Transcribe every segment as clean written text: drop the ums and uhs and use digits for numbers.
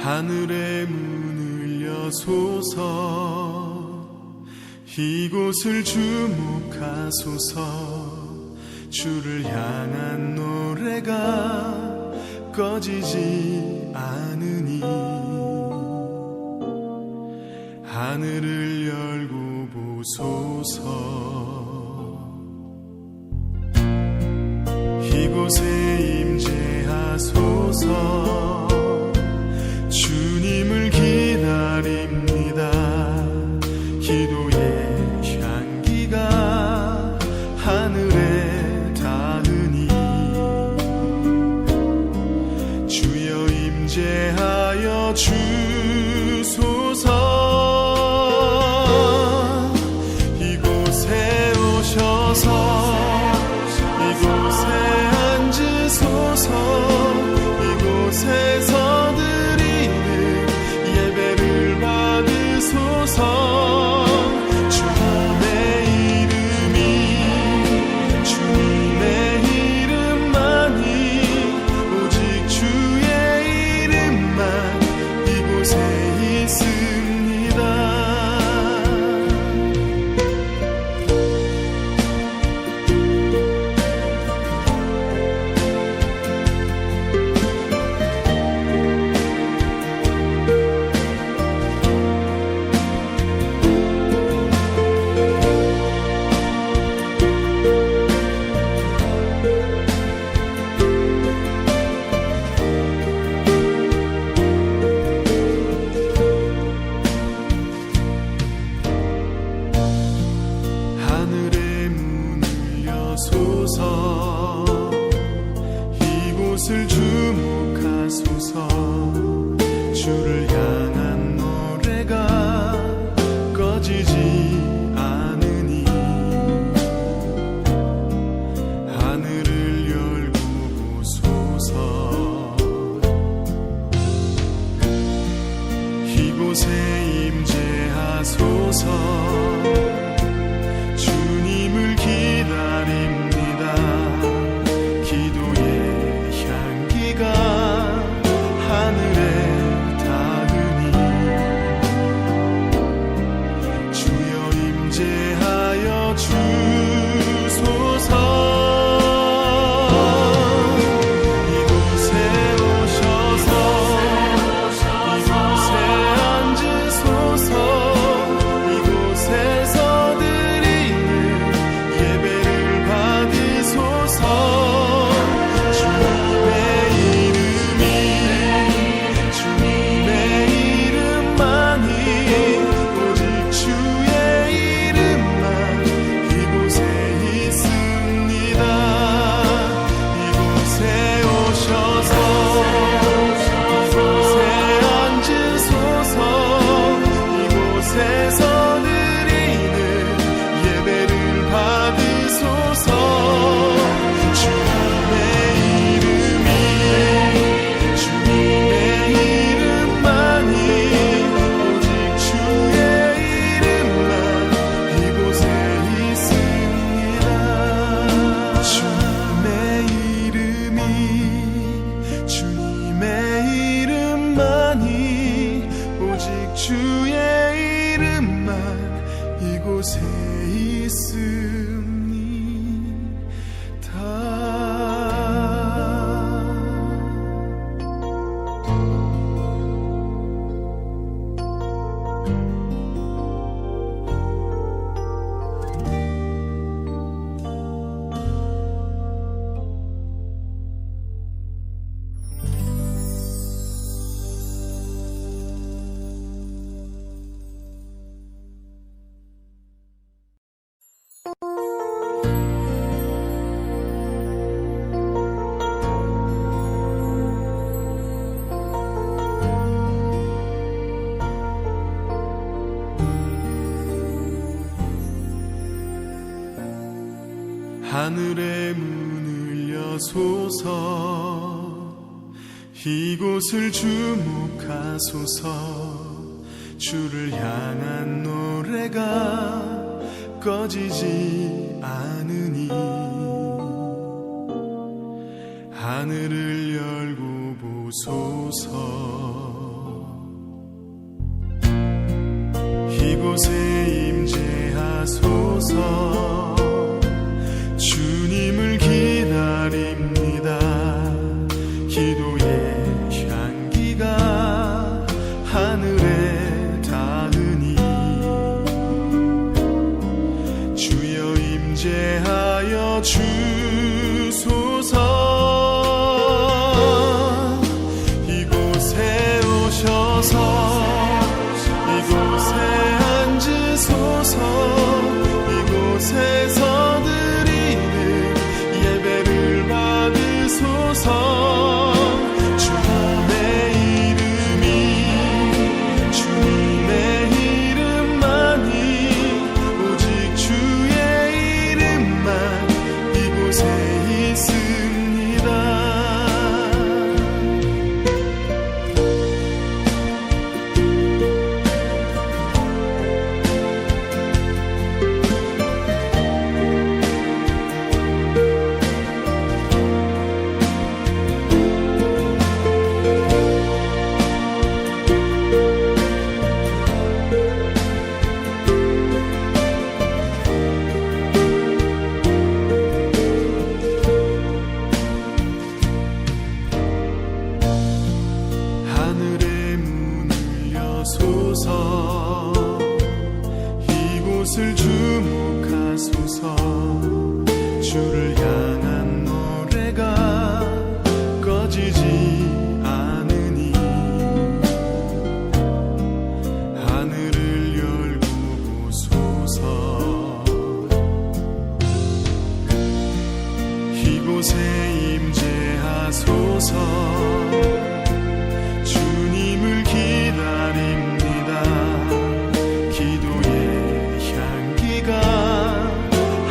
하늘의 문을 여소서 이곳을 주목하소서 주를 향한 노래가 꺼지지 않으니 하늘을 열고 보소서 이곳에 임재하소서 주님을 기다립니다 기도의 향기가 하늘에 닿으니 주여 임재하여 주소서 이곳에 오셔서 이곳에 앉으소서 이곳에서 드리는 예배를 받으소서 주님의 이름만이 오직 주의 이름만 이곳에 있습니다. 하늘의 문을 여소서 이곳을 주목하소서 주를 향한 노래가 꺼지지 않으니 하늘을 열고 보소서 이곳에 임재하소서 주님을 기다립니다 기도의 향기가 하늘에 닿으니 주여 임재하여 주소서 이곳에 오셔서 이곳에 앉으소서 이곳에서 드리는 예배를 받으소서 주님의 이름만이 오직 주의 이름만 이곳에 있습니다. 이곳에 오셔서 이곳에 앉으소서 이곳에서 드리는 예배를 받으소서 주님의 이름만이 오직 주의 이름만 이곳에 있습니다. 주님의 이름만이 오직 주의 이름만 이곳에 하늘의 문을 여소서 이곳을 주목하소서 주를 향한 노래가 꺼지지 않으니 하늘을 열고 보소서 이곳에 임재하소서. 주님을 기다립니다. 기도의 향기가 하늘에 닿으니 주여 임재하여 주소서. 이곳에 오셔서 이곳에 앉으소서. 이곳에서 드리는 예배를 받으소서. 주님의 이름이 주님의 이름만이 오직 주의 이름만 이곳에 있습니다. 하늘의 문을 여소서. 이곳을 주목하소서. 주를 향한 노래가 꺼지지 않으니 하늘을 열고 보소서. 이곳에 임재하소서. 주님을 기다립니다. 기도의 향기가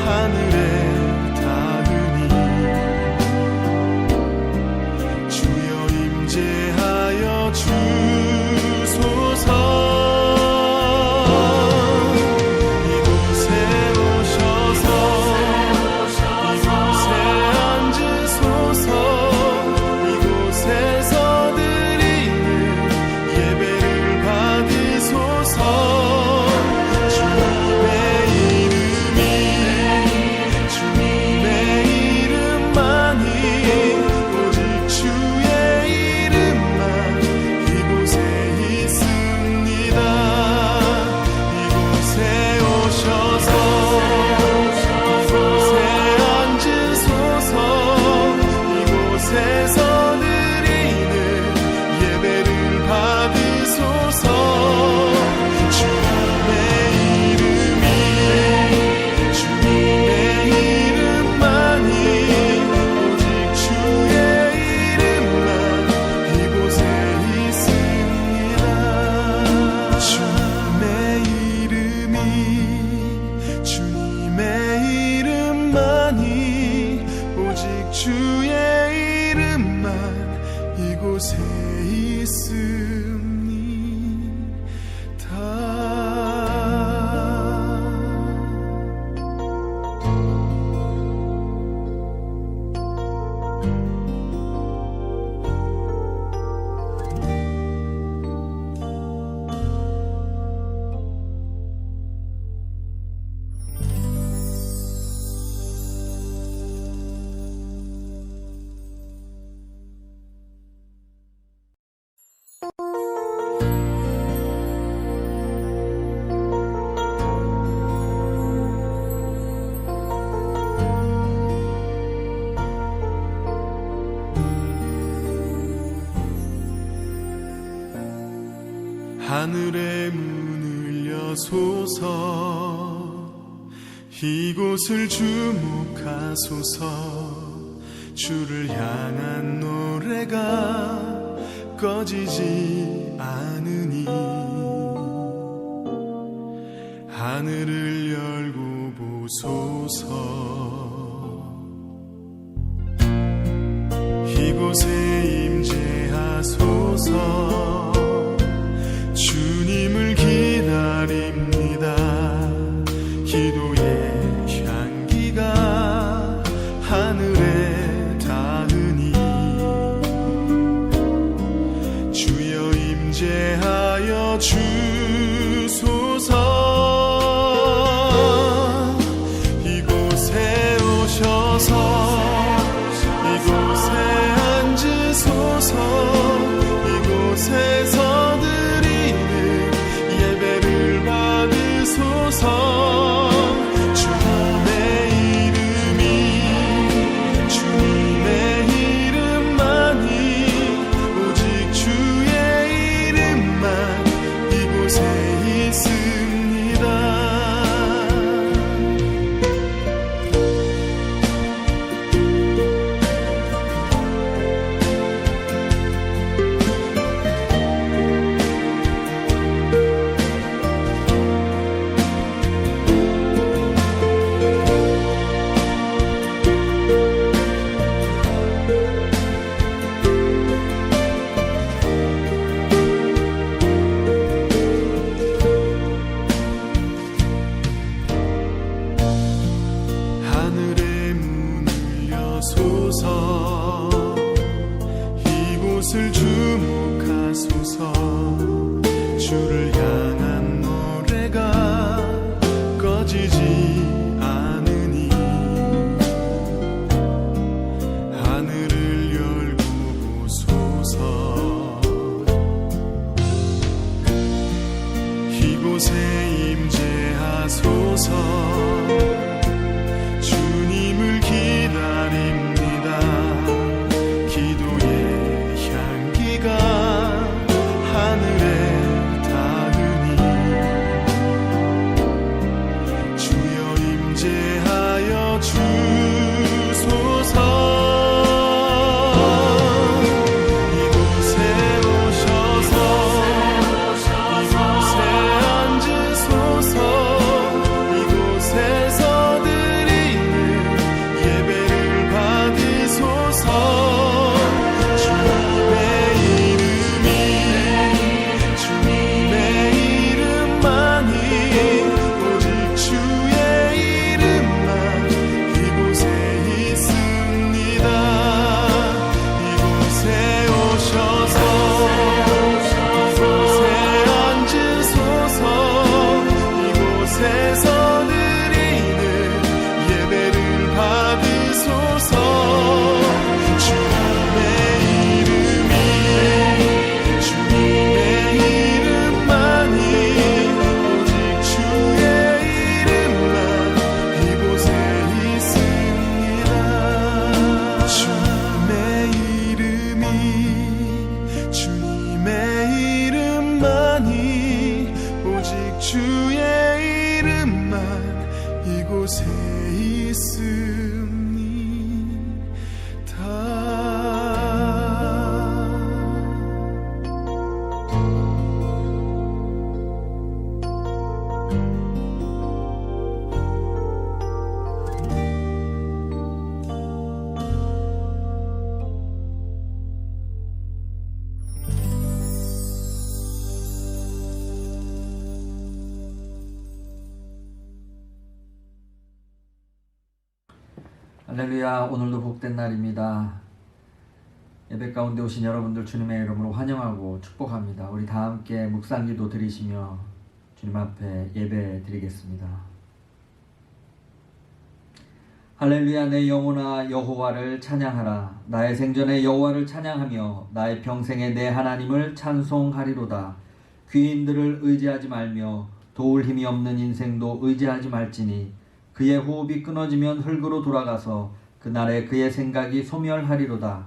하늘에 닿으니 주여 임재하여 주소서. 이곳에 오셔서 이곳에 앉으소서. 이곳에서 드리는 예배를 받으소서. 주님의 이름이 주님의 이름만이 오직 주의 이름만 이곳에 있습니다. 이곳에 오셔서 이곳에 앉으소서. 이곳에서 드리는 예배를 받으소서. 주님의 이름이 주님의 이름만이 오직 주의 이름만 이곳에 있습니다. 주님의 이름이 주님의 이름만이 오직 주의 이름만 이곳에 하늘의 문을 여소서. 이곳을 주목하소서. 주를 향한 노래가 꺼지지 않으니 하늘을 열고 보소서. 이곳에 임재하소서. 주님을 기다립니다. 기도의 향기가 하늘에 닿으니 주여 임재하여 주소서. 받으소서. 이곳에서 드리는 예배를 받으소서. 이곳을 주목하소서. 주를 향한 노래가 꺼지지 않으니 하늘을 열고 보소서. 이곳에 임재하소서. 주님을 기다립니다. 기도의 향기가 하늘에 닿으니 주여 임재하여 주소서. 이곳에 오셔서 이곳에 앉으소서. 이곳에서 드리는 예배를 받으소서. 주의 이름만 이곳에 할렐루야. 오늘도 복된 날입니다. 예배 가운데 오신 여러분들 주님의 이름으로 환영하고 축복합니다. 우리 다 함께 묵상기도 드리시며 주님 앞에 예배 드리겠습니다. 할렐루야. 내 영혼아 여호와를 찬양하라. 나의 생전에 여호와를 찬양하며 나의 평생에 내 하나님을 찬송하리로다. 귀인들을 의지하지 말며 도울 힘이 없는 인생도 의지하지 말지니 그의 호흡이 끊어지면 흙으로 돌아가서 그날에 그의 생각이 소멸하리로다.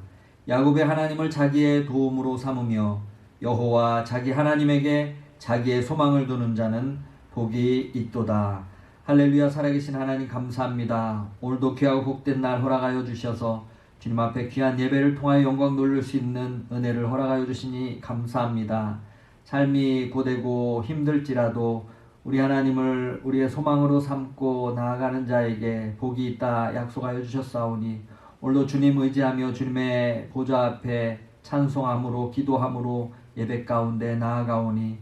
야곱의 하나님을 자기의 도움으로 삼으며 여호와 자기 하나님에게 자기의 소망을 두는 자는 복이 있도다. 할렐루야. 살아계신 하나님 감사합니다. 오늘도 귀하고 복된 날 허락하여 주셔서 주님 앞에 귀한 예배를 통하여 영광 돌릴 수 있는 은혜를 허락하여 주시니 감사합니다. 삶이 고되고 힘들지라도 우리 하나님을 우리의 소망으로 삼고 나아가는 자에게 복이 있다 약속하여 주셨사오니 오늘도 주님 의지하며 주님의 보좌 앞에 찬송함으로 기도함으로 예배 가운데 나아가오니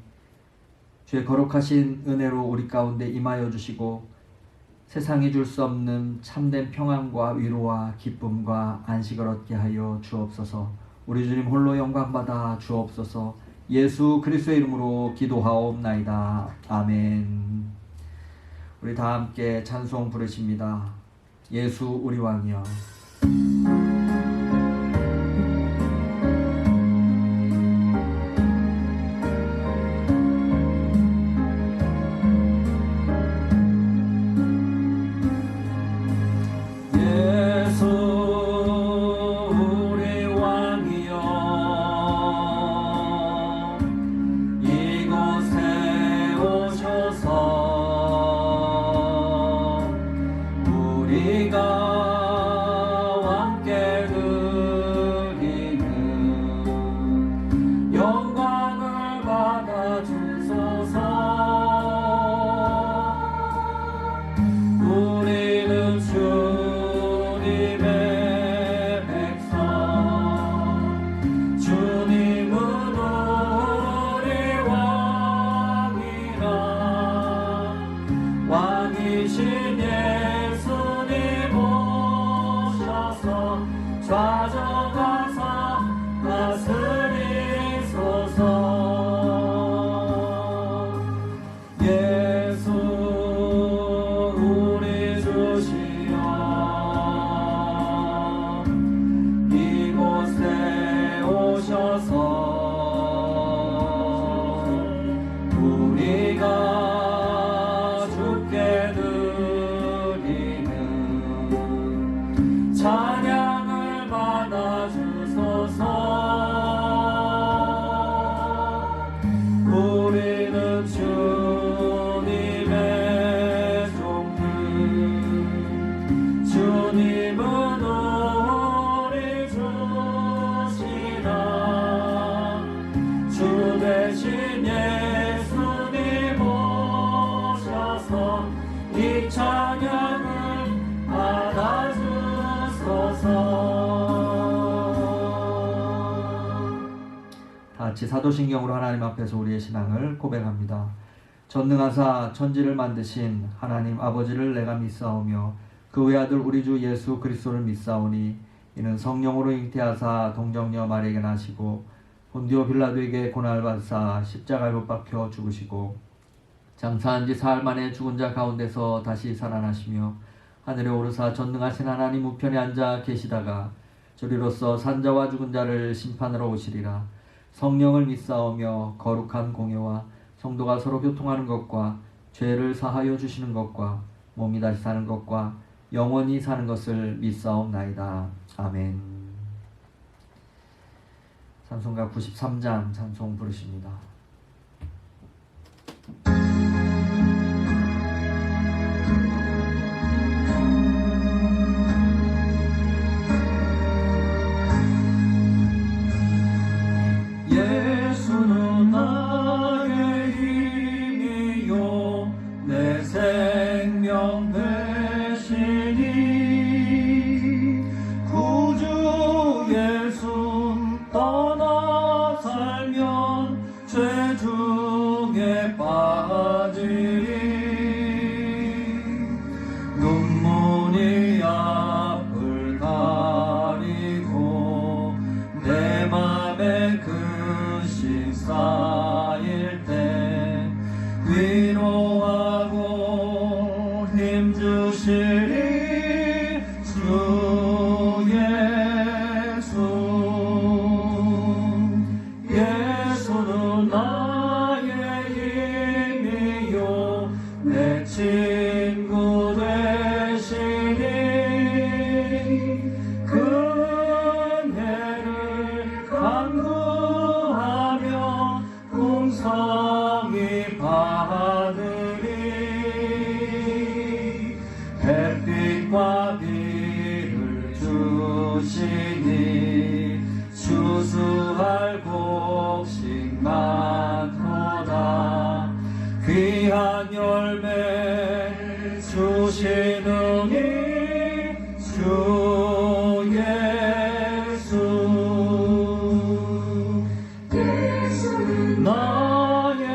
주의 거룩하신 은혜로 우리 가운데 임하여 주시고 세상이 줄 수 없는 참된 평안과 위로와 기쁨과 안식을 얻게 하여 주옵소서. 우리 주님 홀로 영광받아 주옵소서. 예수 그리스도의 이름으로 기도하옵나이다. 아멘. 우리 다 함께 찬송 부르십니다. 예수 우리 왕이여. 다 같이 사도신경으로 하나님 앞에서 우리의 신앙을 고백합니다. 전능하사 천지를 만드신 하나님 아버지를 내가 믿사오며 그 외아들 우리 주 예수 그리스도를 믿사오니 이는 성령으로 잉태하사 동정녀 마리아에게 나시고 본디오 빌라도에게 고난을 받으사 십자가에 못 박혀 죽으시고 장사한 지 사흘 만에 죽은 자 가운데서 다시 살아나시며 하늘에 오르사 전능하신 하나님 우편에 앉아 계시다가 저리로서 산자와 죽은 자를 심판하러 오시리라. 성령을 믿사오며 거룩한 공예와 성도가 서로 교통하는 것과 죄를 사하여 주시는 것과 몸이 다시 사는 것과 영원히 사는 것을 믿사옵나이다. 아멘. 찬송가 93장 찬송 부르십니다. 예수는 나의 힘이요 내 생명 되시니 구주 예수 떠나 살면 죄 중에 빠지리 눈물이 앞을 가리고 내 맘에 근심 쌓일 때 위로하고 힘주시리 주 예수. 예수는 나의 힘이요 내 친구 되시니 그네를 간구하며 풍성히 받으리. 햇빛과 비를 주시니 추수할 곡식 많도다. 귀한 열매 주시느니 주 예수. 나의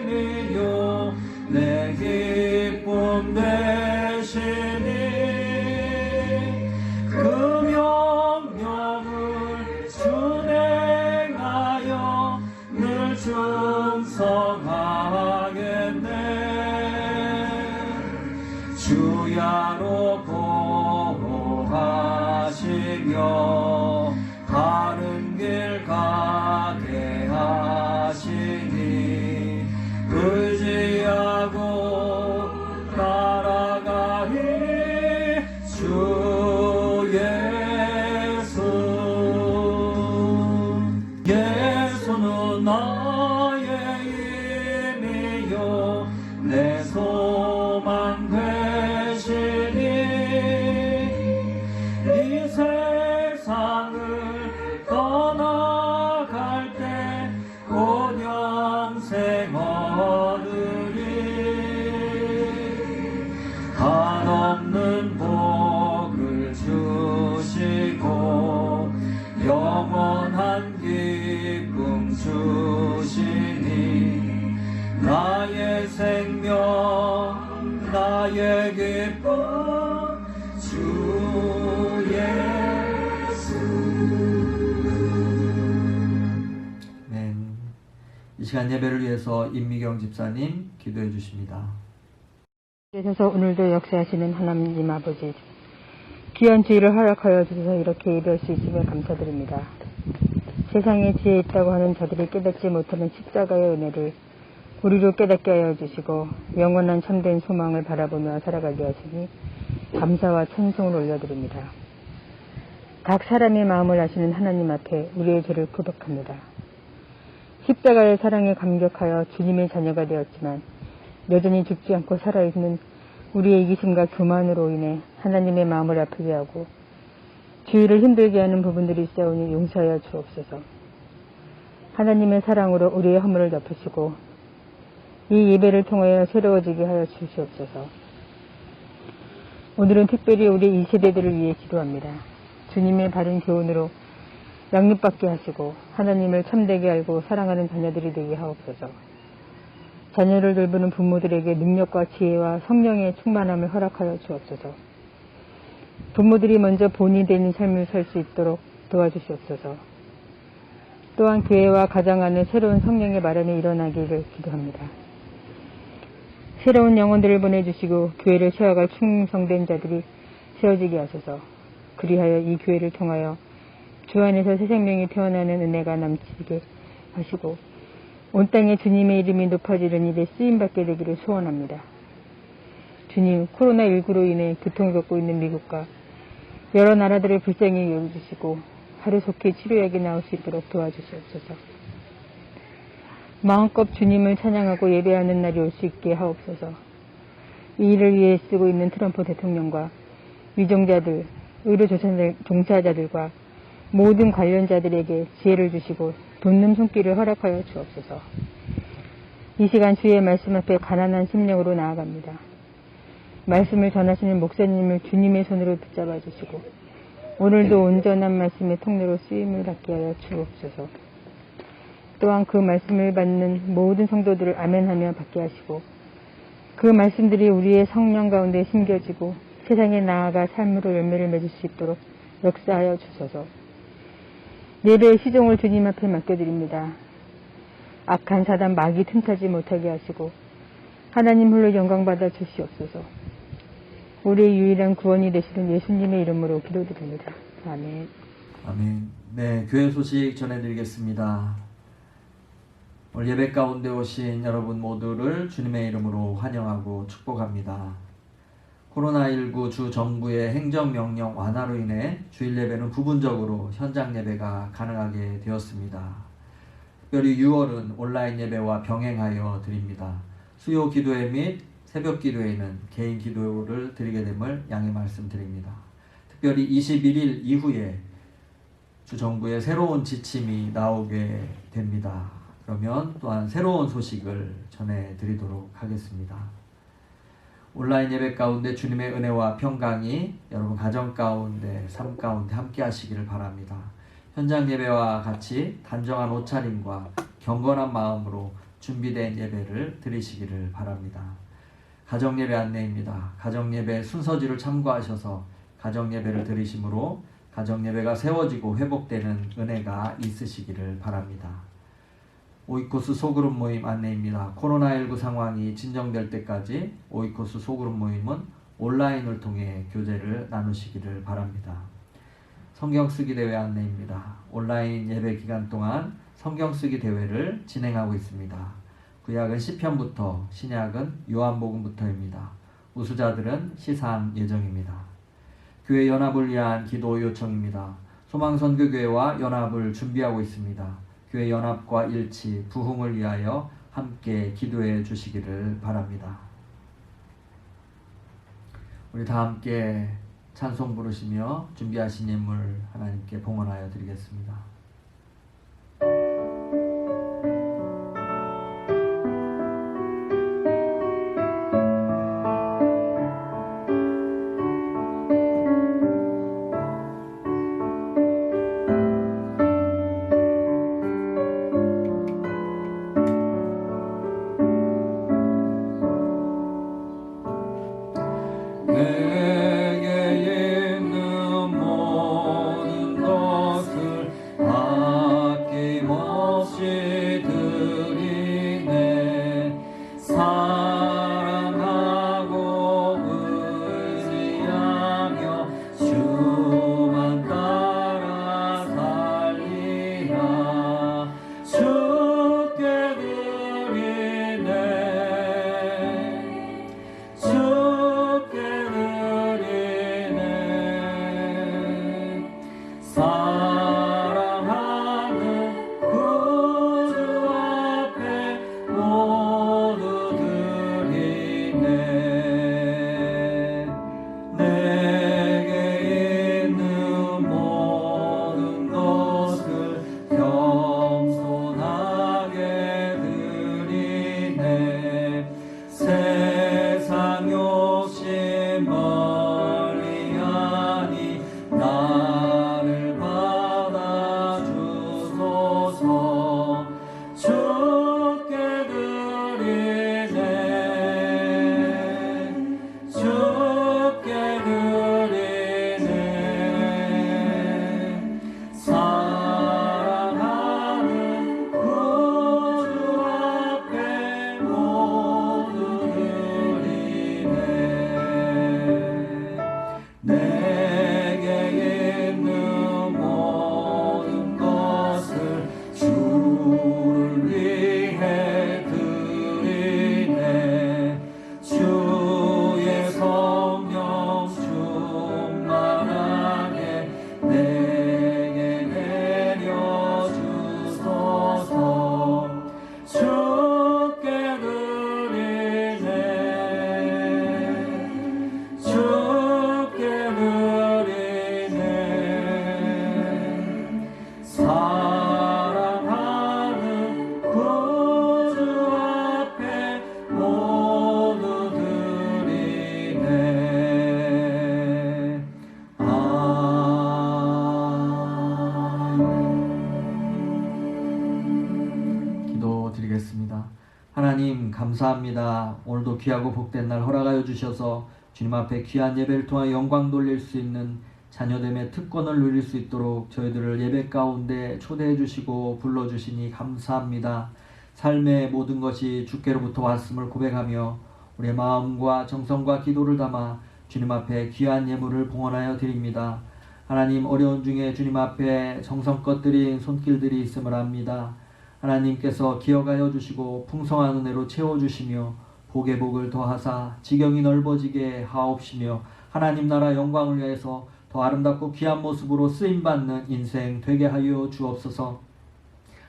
힘이요 내 기쁨 되시니 그 명령을 준행하여 늘 충성하겠네. 주야로 보호하시며 바른 길 가게 하시니 의지하고 따라가니 주 예수. 예수는 나의 힘이요 내 소망 되시니 이 세상을 떠나갈 때 곧 영생 얻으리. 한없는 복을 주시고 영원한 기쁨 주시니 나의 생명 나의 기쁨 주 예수. 이 시간 예배를 위해서 임미경 집사님 기도해 주십니다. 그래서 오늘도 역사하시는 하나님 아버지, 귀한 주의를 허락하여 주셔서 이렇게 예배할 수 있으며 감사드립니다. 세상에 지혜 있다고 하는 자들이 깨닫지 못하는 십자가의 은혜를 우리로 깨닫게 하여 주시고 영원한 참된 소망을 바라보며 살아가게 하시니 감사와 찬송을 올려드립니다. 각 사람의 마음을 아시는 하나님 앞에 우리의 죄를 고백합니다. 십자가의 사랑에 감격하여 주님의 자녀가 되었지만 여전히 죽지 않고 살아있는 우리의 이기심과 교만으로 인해 하나님의 마음을 아프게 하고 주의를 힘들게 하는 부분들이 있사오니 용서하여 주옵소서. 하나님의 사랑으로 우리의 허물을 덮으시고 이 예배를 통하여 새로워지게 하여 주시옵소서. 오늘은 특별히 우리 2세대들을 위해 기도합니다. 주님의 바른 교훈으로 양육받게 하시고 하나님을 참되게 알고 사랑하는 자녀들이 되게 하옵소서. 자녀를 돌보는 부모들에게 능력과 지혜와 성령의 충만함을 허락하여 주옵소서. 부모들이 먼저 본이 되는 삶을 살 수 있도록 도와주시옵소서. 또한 교회와 가정 안에 새로운 성령의 마련이 일어나기를 기도합니다. 새로운 영혼들을 보내주시고 교회를 세워갈 충성된 자들이 세워지게 하소서. 그리하여 이 교회를 통하여 주 안에서 새 생명이 태어나는 은혜가 넘치게 하시고 온 땅에 주님의 이름이 높아지는 일에 쓰임받게 되기를 소원합니다. 주님, 코로나19로 인해 고통을 겪고 있는 미국과 여러 나라들을 불쌍히 여겨주시고 하루속히 치료약이 나올 수 있도록 도와주시옵소서. 마음껏 주님을 찬양하고 예배하는 날이 올 수 있게 하옵소서. 이 일을 위해 쓰고 있는 트럼프 대통령과 위정자들, 의료 종사자들과 모든 관련자들에게 지혜를 주시고 돕는 손길을 허락하여 주옵소서. 이 시간 주의 말씀 앞에 가난한 심령으로 나아갑니다. 말씀을 전하시는 목사님을 주님의 손으로 붙잡아 주시고 오늘도 온전한 말씀의 통로로 쓰임을 받게 하여 주옵소서. 또한 그 말씀을 받는 모든 성도들을 아멘하며 받게 하시고 그 말씀들이 우리의 성령 가운데 심겨지고 세상에 나아가 삶으로 열매를 맺을 수 있도록 역사하여 주소서. 예배의 시종을 주님 앞에 맡겨드립니다. 악한 사단 마귀 틈타지 못하게 하시고 하나님 홀로 영광받아 주시옵소서. 우리의 유일한 구원이 되시는 예수님의 이름으로 기도드립니다. 아멘. 아멘. 네, 교회 소식 전해드리겠습니다. 오늘 예배 가운데 오신 여러분 모두를 주님의 이름으로 환영하고 축복합니다. 코로나19 주 정부의 행정명령 완화로 인해 주일 예배는 부분적으로 현장 예배가 가능하게 되었습니다. 특별히 6월은 온라인 예배와 병행하여 드립니다. 수요 기도회 및 새벽 기도회는 개인 기도를 드리게 됨을 양해 말씀드립니다. 특별히 21일 이후에 주 정부의 새로운 지침이 나오게 됩니다. 그러면 또한 새로운 소식을 전해드리도록 하겠습니다. 온라인 예배 가운데 주님의 은혜와 평강이 여러분 가정 가운데, 삶 가운데 함께 하시기를 바랍니다. 현장 예배와 같이 단정한 옷차림과 경건한 마음으로 준비된 예배를 드리시기를 바랍니다. 가정 예배 안내입니다. 가정 예배 순서지를 참고하셔서 가정 예배를 드리심으로 가정 예배가 세워지고 회복되는 은혜가 있으시기를 바랍니다. 오이코스 소그룹 모임 안내입니다. 코로나19 상황이 진정될 때까지 오이코스 소그룹 모임은 온라인을 통해 교제를 나누시기를 바랍니다. 성경 쓰기 대회 안내입니다. 온라인 예배 기간 동안 성경 쓰기 대회를 진행하고 있습니다. 구약은 시편부터 신약은 요한복음부터입니다. 우수자들은 시상 예정입니다. 교회 연합을 위한 기도 요청입니다. 소망선교교회와 연합을 준비하고 있습니다. 교회 연합과 일치, 부흥을 위하여 함께 기도해 주시기를 바랍니다. 우리 다 함께 찬송 부르시며 준비하신 예물 하나님께 봉헌하여 드리겠습니다. 내게 있는 모든 것을 아낌없이 드리네. 사랑하고 의지하며 주만 따라 살리라. 주께 드리네. 사랑하는 하나님 감사합니다. 오늘도 귀하고 복된 날 허락하여 주셔서 주님 앞에 귀한 예배를 통하여 영광 돌릴 수 있는 자녀됨의 특권을 누릴 수 있도록 저희들을 예배 가운데 초대해 주시고 불러주시니 감사합니다. 삶의 모든 것이 주께로부터 왔음을 고백하며 우리의 마음과 정성과 기도를 담아 주님 앞에 귀한 예물을 봉헌하여 드립니다. 하나님, 어려운 중에 주님 앞에 정성껏 드린 손길들이 있음을 압니다. 하나님께서 기억하여 주시고 풍성한 은혜로 채워주시며 복의 복을 더하사 지경이 넓어지게 하옵시며 하나님 나라 영광을 위해서 더 아름답고 귀한 모습으로 쓰임받는 인생 되게 하여 주옵소서.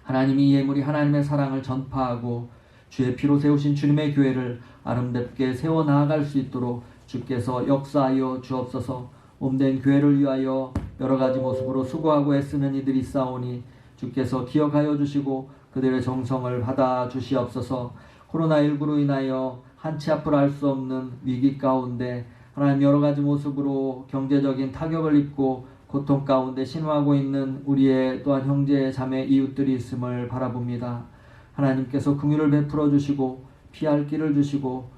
하나님이 이 예물이 하나님의 사랑을 전파하고 주의 피로 세우신 주님의 교회를 아름답게 세워나갈 수 있도록 주께서 역사하여 주옵소서. 몸된 교회를 위하여 여러가지 모습으로 수고하고 애쓰는 이들이 있사오니 주께서 기억하여 주시고 그들의 정성을 받아 주시옵소서. 코로나19로 인하여 한치 앞을 알 수 없는 위기 가운데 하나님 여러가지 모습으로 경제적인 타격을 입고 고통 가운데 신음하고 있는 우리의 또한 형제 자매 이웃들이 있음을 바라봅니다. 하나님께서 긍휼을 베풀어 주시고 피할 길을 주시고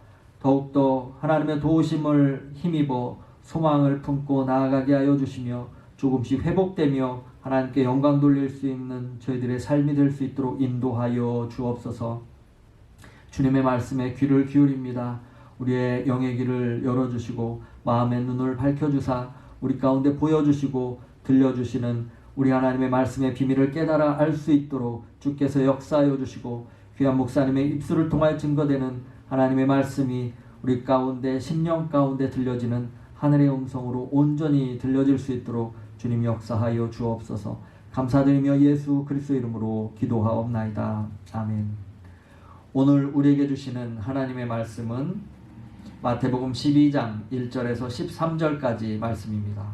더욱더 하나님의 도우심을 힘입어 소망을 품고 나아가게 하여 주시며 조금씩 회복되며 하나님께 영광 돌릴 수 있는 저희들의 삶이 될 수 있도록 인도하여 주옵소서. 주님의 말씀에 귀를 기울입니다. 우리의 영의 귀를 열어주시고 마음의 눈을 밝혀주사 우리 가운데 보여주시고 들려주시는 우리 하나님의 말씀의 비밀을 깨달아 알 수 있도록 주께서 역사하여 주시고 귀한 목사님의 입술을 통하여 증거되는 하나님의 말씀이 우리 가운데 심령 가운데 들려지는 하늘의 음성으로 온전히 들려질 수 있도록 주님 역사하여 주옵소서. 감사드리며 예수 그리스도 이름으로 기도하옵나이다. 아멘. 오늘 우리에게 주시는 하나님의 말씀은 마태복음 12장 1절에서 13절까지 말씀입니다.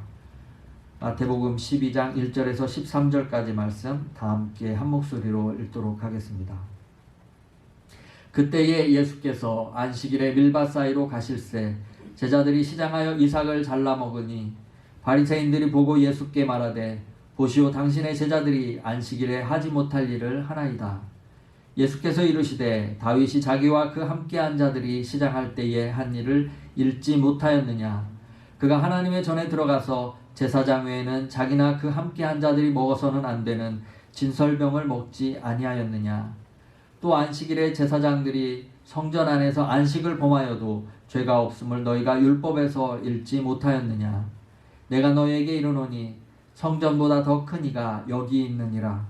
마태복음 12장 1절에서 13절까지 말씀 다 함께 한 목소리로 읽도록 하겠습니다. 그때에 예수께서 안식일에 밀밭 사이로 가실새 제자들이 시장하여 이삭을 잘라 먹으니 바리새인들이 보고 예수께 말하되 보시오 당신의 제자들이 안식일에 하지 못할 일을 하나이다. 예수께서 이르시되 다윗이 자기와 그 함께한 자들이 시장할 때에 한 일을 읽지 못하였느냐. 그가 하나님의 전에 들어가서 제사장 외에는 자기나 그 함께한 자들이 먹어서는 안 되는 진설병을 먹지 아니하였느냐. 또 안식일에 제사장들이 성전 안에서 안식을 범하여도 죄가 없음을 너희가 율법에서 읽지 못하였느냐. 내가 너희에게 이르노니 성전보다 더 큰 이가 여기 있느니라.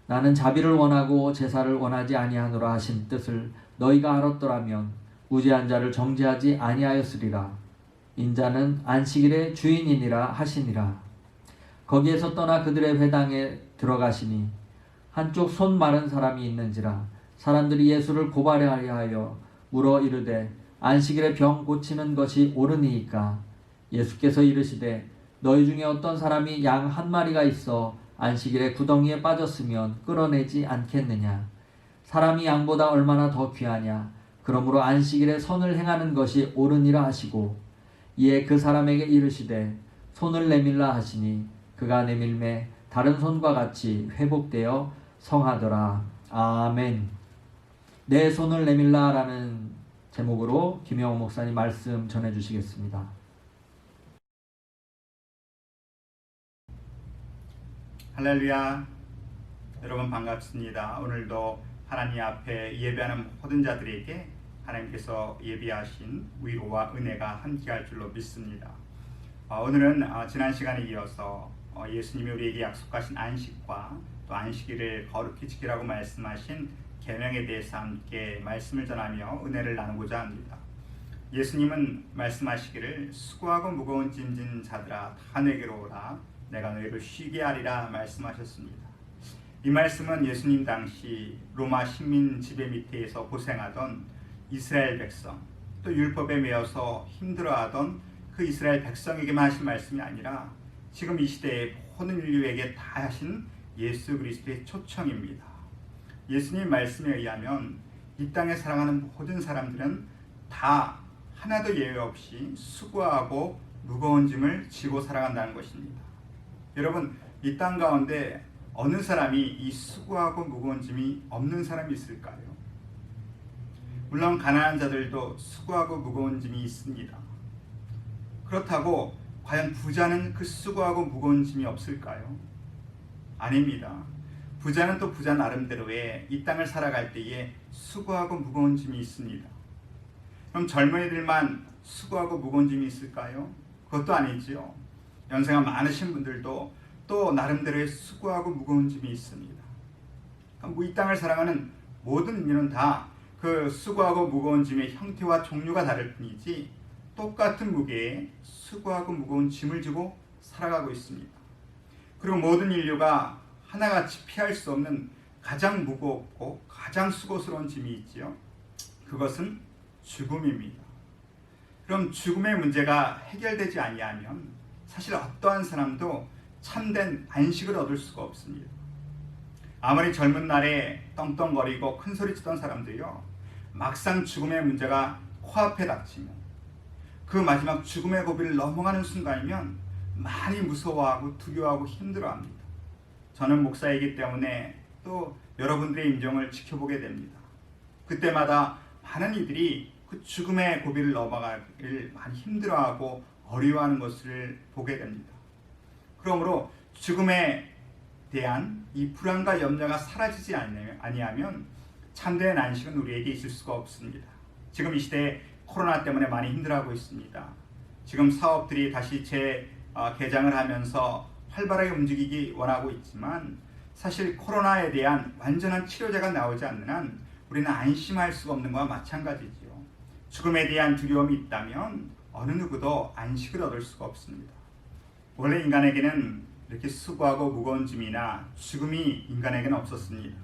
나는 자비를 원하고 제사를 원하지 아니하노라 하신 뜻을 너희가 알았더라면 무죄한 자를 정죄하지 아니하였으리라. 인자는 안식일의 주인이니라 하시니라. 거기에서 떠나 그들의 회당에 들어가시니 한쪽 손 마른 사람이 있는지라. 사람들이 예수를 고발하려 하여 물어 이르되 안식일에 병 고치는 것이 옳으니이까. 예수께서 이르시되 너희 중에 어떤 사람이 양 한 마리가 있어 안식일에 구덩이에 빠졌으면 끌어내지 않겠느냐. 사람이 양보다 얼마나 더 귀하냐. 그러므로 안식일에 선을 행하는 것이 옳으니라 하시고 이에 그 사람에게 이르시되 손을 내밀라 하시니 그가 내밀매 다른 손과 같이 회복되어 성하더라. 아멘. 내 손을 내밀라 라는 제목으로 김영호 목사님 말씀 전해주시겠습니다. 할렐루야. 여러분 반갑습니다. 오늘도 하나님 앞에 예배하는 모든 자들에게 하나님께서 예비하신 위로와 은혜가 함께할 줄로 믿습니다. 오늘은 지난 시간에 이어서 예수님이 우리에게 약속하신 안식과 또 안식일을 거룩히 지키라고 말씀하신 계명에 대해서 함께 말씀을 전하며 은혜를 나누고자 합니다. 예수님은 말씀하시기를 수고하고 무거운 짐진 자들아 다 내게로 오라 내가 너희를 쉬게 하리라 말씀하셨습니다. 이 말씀은 예수님 당시 로마 식민 지배 밑에서 고생하던 이스라엘 백성 또 율법에 매여서 힘들어하던 그 이스라엘 백성에게만 하신 말씀이 아니라 지금 이 시대의 모든 인류에게 다 하신 예수 그리스도의 초청입니다. 예수님 말씀에 의하면 이 땅에 살아가는 모든 사람들은 다 하나도 예외 없이 수고하고 무거운 짐을 지고 살아간다는 것입니다. 여러분, 이 땅 가운데 어느 사람이 이 수고하고 무거운 짐이 없는 사람이 있을까요? 물론 가난한 자들도 수고하고 무거운 짐이 있습니다. 그렇다고 과연 부자는 그 수고하고 무거운 짐이 없을까요? 아닙니다. 부자는 또 부자 나름대로의 이 땅을 살아갈 때에 수고하고 무거운 짐이 있습니다. 그럼 젊은이들만 수고하고 무거운 짐이 있을까요? 그것도 아니지요. 연세가 많으신 분들도 또 나름대로의 수고하고 무거운 짐이 있습니다. 이 땅을 살아가는 모든 인류는 다 그 수고하고 무거운 짐의 형태와 종류가 다를 뿐이지 똑같은 무게의 수고하고 무거운 짐을 지고 살아가고 있습니다. 그리고 모든 인류가 하나같이 피할 수 없는 가장 무겁고 가장 수고스러운 짐이 있지요. 그것은 죽음입니다. 그럼 죽음의 문제가 해결되지 아니하면 사실 어떠한 사람도 참된 안식을 얻을 수가 없습니다. 아무리 젊은 날에 떵떵거리고 큰소리치던 사람들이요, 막상 죽음의 문제가 코앞에 닥치면 그 마지막 죽음의 고비를 넘어가는 순간이면 많이 무서워하고 두려워하고 힘들어합니다. 저는 목사이기 때문에 또 여러분들의 임종을 지켜보게 됩니다. 그때마다 많은 이들이 그 죽음의 고비를 넘어가기를 많이 힘들어하고 어려워하는 것을 보게 됩니다. 그러므로 죽음에 대한 이 불안과 염려가 사라지지 아니하면 참된 안식은 우리에게 있을 수가 없습니다. 지금 이 시대에 코로나 때문에 많이 힘들어하고 있습니다. 지금 사업들이 다시 개장을 하면서 활발하게 움직이기 원하고 있지만 사실 코로나에 대한 완전한 치료제가 나오지 않는 한 우리는 안심할 수가 없는 것과 마찬가지지요. 죽음에 대한 두려움이 있다면 어느 누구도 안식을 얻을 수가 없습니다. 원래 인간에게는 이렇게 수고하고 무거운 짐이나 죽음이 인간에게는 없었습니다.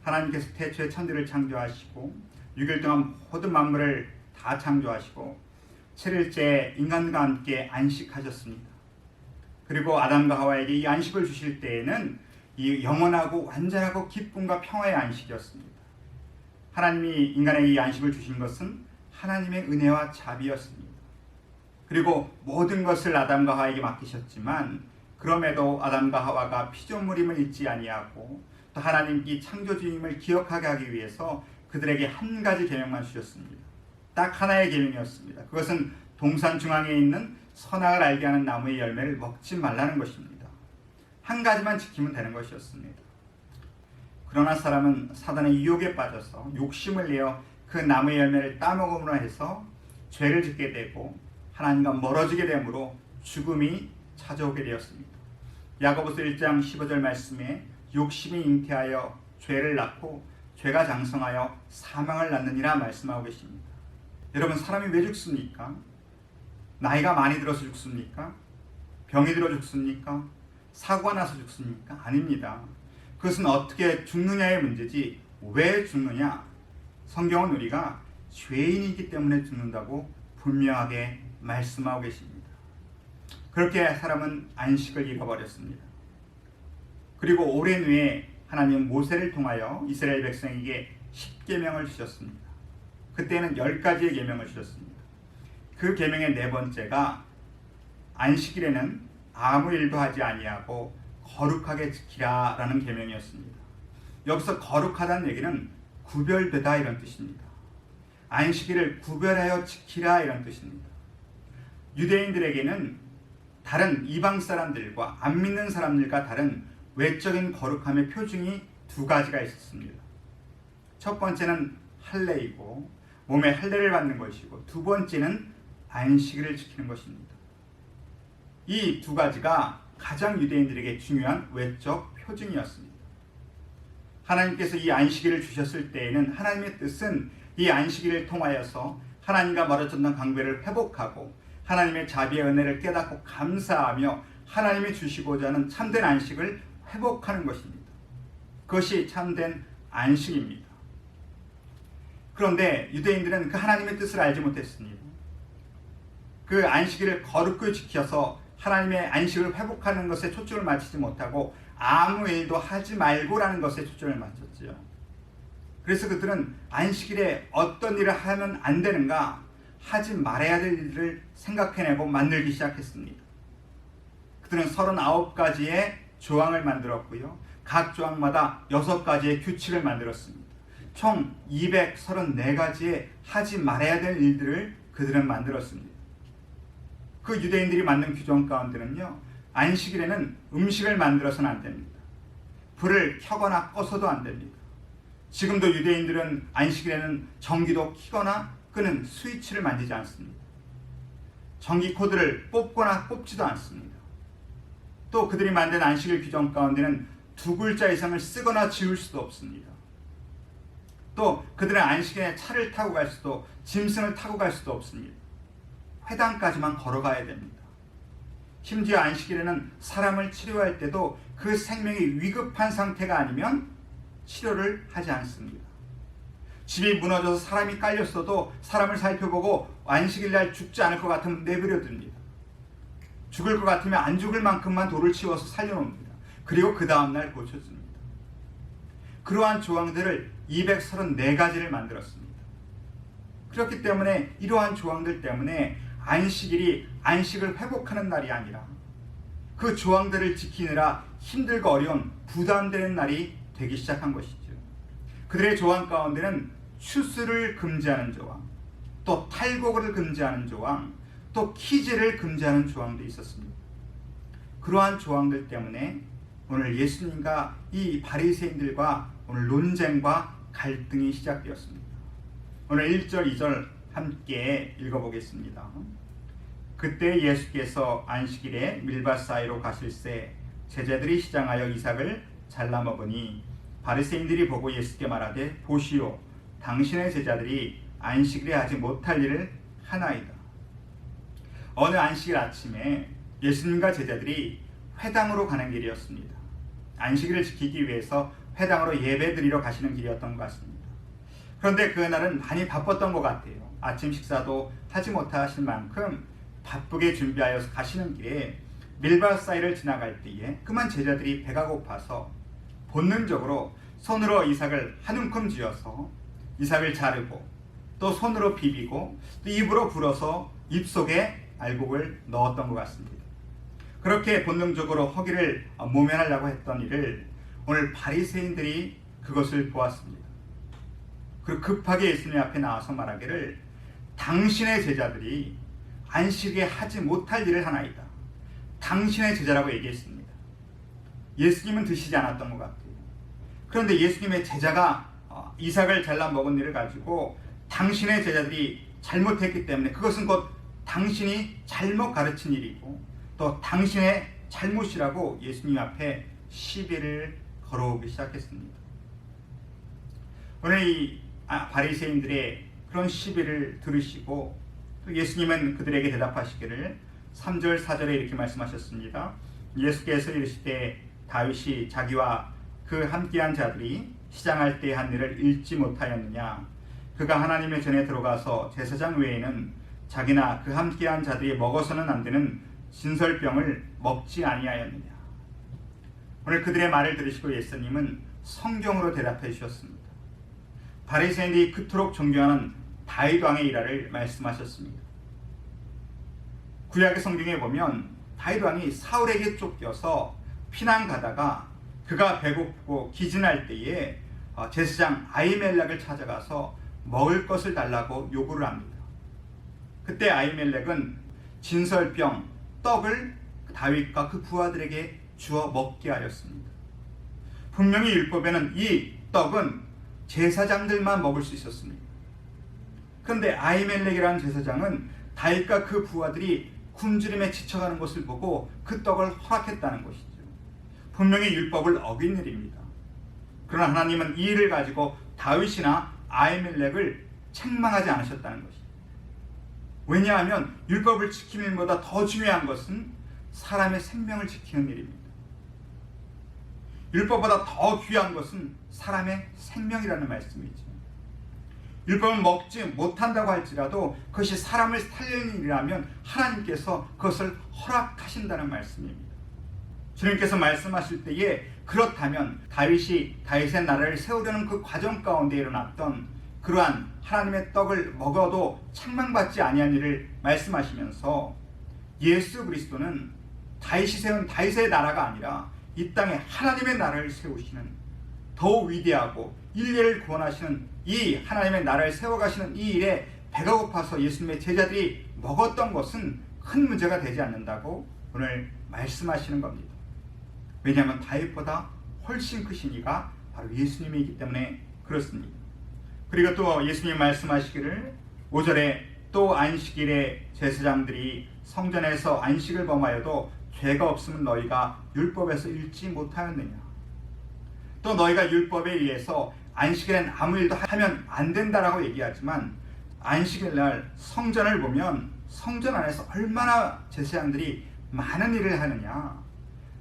하나님께서 태초에 천지를 창조하시고 6일 동안 모든 만물을 다 창조하시고 7일째 인간과 함께 안식하셨습니다. 그리고 아담과 하와에게 이 안식을 주실 때에는 이 영원하고 완전하고 기쁨과 평화의 안식이었습니다. 하나님이 인간에게 이 안식을 주신 것은 하나님의 은혜와 자비였습니다. 그리고 모든 것을 아담과 하와에게 맡기셨지만 그럼에도 아담과 하와가 피조물임을 잊지 아니하고 또 하나님께 창조주임을 기억하게 하기 위해서 그들에게 한 가지 계명만 주셨습니다. 딱 하나의 계명이었습니다. 그것은 동산 중앙에 있는 선악을 알게 하는 나무의 열매를 먹지 말라는 것입니다. 한 가지만 지키면 되는 것이었습니다. 그러나 사람은 사단의 유혹에 빠져서 욕심을 내어 그 나무의 열매를 따먹음으로 해서 죄를 짓게 되고 하나님과 멀어지게 되므로 죽음이 찾아오게 되었습니다. 야고보서 1장 15절 말씀에 욕심이 잉태하여 죄를 낳고 죄가 장성하여 사망을 낳느니라 말씀하고 계십니다. 여러분, 사람이 왜 죽습니까? 나이가 많이 들어서 죽습니까? 병이 들어 죽습니까? 사고가 나서 죽습니까? 아닙니다. 그것은 어떻게 죽느냐의 문제지 왜 죽느냐? 성경은 우리가 죄인이기 때문에 죽는다고 분명하게 말씀하고 계십니다. 그렇게 사람은 안식을 잃어버렸습니다. 그리고 오랜 후에 하나님은 모세를 통하여 이스라엘 백성에게 10계명을 주셨습니다. 그때는 10가지의 계명을 주셨습니다. 그 계명의 네 번째가 안식일에는 아무 일도 하지 아니하고 거룩하게 지키라 라는 계명이었습니다. 여기서 거룩하다는 얘기는 구별되다 이런 뜻입니다. 안식일을 구별하여 지키라 이런 뜻입니다. 유대인들에게는 다른 이방 사람들과 안 믿는 사람들과 다른 외적인 거룩함의 표징이 두 가지가 있었습니다. 첫 번째는 할례이고 몸에 할례를 받는 것이고 두 번째는 안식일을 지키는 것입니다. 이 두 가지가 가장 유대인들에게 중요한 외적 표징이었습니다. 하나님께서 이 안식일을 주셨을 때에는 하나님의 뜻은 이 안식일을 통하여서 하나님과 멀어졌던 관계를 회복하고 하나님의 자비의 은혜를 깨닫고 감사하며 하나님이 주시고자 하는 참된 안식을 회복하는 것입니다. 그것이 참된 안식입니다. 그런데 유대인들은 그 하나님의 뜻을 알지 못했습니다. 그 안식일을 거룩히 지켜서 하나님의 안식을 회복하는 것에 초점을 맞추지 못하고 아무 일도 하지 말고라는 것에 초점을 맞췄지요. 그래서 그들은 안식일에 어떤 일을 하면 안 되는가, 하지 말아야 될 일을 생각해내고 만들기 시작했습니다. 그들은 39가지의 조항을 만들었고요. 각 조항마다 6가지의 규칙을 만들었습니다. 총 234가지의 하지 말아야 될 일들을 그들은 만들었습니다. 그 유대인들이 만든 규정 가운데는요, 안식일에는 음식을 만들어서는 안 됩니다. 불을 켜거나 꺼서도 안 됩니다. 지금도 유대인들은 안식일에는 전기도 켜거나 끄는 스위치를 만지지 않습니다. 전기 코드를 뽑거나 뽑지도 않습니다. 또 그들이 만든 안식일 규정 가운데는 2글자 이상을 쓰거나 지울 수도 없습니다. 또 그들은 안식일에 차를 타고 갈 수도, 짐승을 타고 갈 수도 없습니다. 회당까지만 걸어가야 됩니다. 심지어 안식일에는 사람을 치료할 때도 그 생명이 위급한 상태가 아니면 치료를 하지 않습니다. 집이 무너져서 사람이 깔렸어도 사람을 살펴보고 안식일날 죽지 않을 것 같으면 내버려 둡니다. 죽을 것 같으면 안 죽을 만큼만 돌을 치워서 살려놓습니다. 그리고 그 다음날 고쳐줍니다. 그러한 조항들을 234가지를 만들었습니다. 그렇기 때문에 이러한 조항들 때문에 안식일이 안식을 회복하는 날이 아니라 그 조항들을 지키느라 힘들고 어려운 부담되는 날이 되기 시작한 것이죠. 그들의 조항 가운데는 추수를 금지하는 조항, 또 탈곡을 금지하는 조항, 또 키즈를 금지하는 조항도 있었습니다. 그러한 조항들 때문에 오늘 예수님과 이 바리새인들과 오늘 논쟁과 갈등이 시작되었습니다. 오늘 1절, 2절 함께 읽어보겠습니다. 그때 예수께서 안식일에 밀밭 사이로 가실새 제자들이 시장하여 이삭을 잘라 먹으니 바리새인들이 보고 예수께 말하되 보시오, 당신의 제자들이 안식일에 하지 못할 일을 하나이다. 어느 안식일 아침에 예수님과 제자들이 회당으로 가는 길이었습니다. 안식일을 지키기 위해서 회당으로 예배드리러 가시는 길이었던 것 같습니다. 그런데 그날은 많이 바빴던 것 같아요. 아침 식사도 하지 못하실 만큼 바쁘게 준비하여서 가시는 길에 밀밭 사이를 지나갈 때에 그만 제자들이 배가 고파서 본능적으로 손으로 이삭을 한 움큼 쥐어서 이삭을 자르고 또 손으로 비비고 또 입으로 불어서 입속에 알곡을 넣었던 것 같습니다. 그렇게 본능적으로 허기를 모면하려고 했던 일을 오늘 바리새인들이 그것을 보았습니다. 그리고 급하게 예수님 앞에 나와서 말하기를 당신의 제자들이 안식에 하지 못할 일을 하나이다. 당신의 제자라고 얘기했습니다. 예수님은 드시지 않았던 것 같아요. 그런데 예수님의 제자가 이삭을 잘라 먹은 일을 가지고 당신의 제자들이 잘못했기 때문에 그것은 곧 당신이 잘못 가르친 일이고 또 당신의 잘못이라고 예수님 앞에 시비를 걸어오기 시작했습니다. 오늘 이 바리새인들의 그런 시비를 들으시고 또 예수님은 그들에게 대답하시기를 3절 4절에 이렇게 말씀하셨습니다. 예수께서 이르시되 다윗이 자기와 그 함께한 자들이 시장할 때 한 일을 읽지 못하였느냐? 그가 하나님의 전에 들어가서 제사장 외에는 자기나 그 함께한 자들이 먹어서는 안 되는 진설병을 먹지 아니하였느냐? 오늘 그들의 말을 들으시고 예수님은 성경으로 대답해 주셨습니다. 바리새인들이 그토록 존경하는 다윗 왕의 일화를 말씀하셨습니다. 구약의 성경에 보면 다윗 왕이 사울에게 쫓겨서 피난 가다가 그가 배고프고 기진할 때에 제사장 아히멜렉을 찾아가서 먹을 것을 달라고 요구를 합니다. 그때 아히멜렉은 진설병 떡을 다윗과 그 부하들에게 주어 먹게 하였습니다. 분명히 율법에는 이 떡은 제사장들만 먹을 수 있었습니다. 그런데 아히멜렉이라는 제사장은 다윗과 그 부하들이 굶주림에 지쳐가는 것을 보고 그 떡을 허락했다는 것이죠. 분명히 율법을 어긴 일입니다. 그러나 하나님은 이 일을 가지고 다윗이나 아히멜렉을 책망하지 않으셨다는 것이죠. 왜냐하면 율법을 지키는 일보다 더 중요한 것은 사람의 생명을 지키는 일입니다. 율법보다 더 귀한 것은 사람의 생명이라는 말씀이죠. 율법을 먹지 못한다고 할지라도 그것이 사람을 살리는 일이라면 하나님께서 그것을 허락하신다는 말씀입니다. 주님께서 말씀하실 때에 그렇다면 다윗이 다윗의 나라를 세우려는 그 과정 가운데 일어났던 그러한 하나님의 떡을 먹어도 책망받지 아니한 일을 말씀하시면서 예수 그리스도는 다윗이 세운 다윗의 나라가 아니라 이 땅에 하나님의 나라를 세우시는 더욱 위대하고 인류를 구원하시는 이 하나님의 나라를 세워가시는 이 일에 배가 고파서 예수님의 제자들이 먹었던 것은 큰 문제가 되지 않는다고 오늘 말씀하시는 겁니다. 왜냐하면 다윗보다 훨씬 크신 이가 바로 예수님이기 때문에 그렇습니다. 그리고 또 예수님이 말씀하시기를 5절에 또 안식일에 제사장들이 성전에서 안식을 범하여도 죄가 없으면 너희가 율법에서 읽지 못하였느냐. 또 너희가 율법에 의해서 안식일엔 아무 일도 하면 안 된다라고 얘기하지만 안식일날 성전을 보면 성전 안에서 얼마나 제사장들이 많은 일을 하느냐.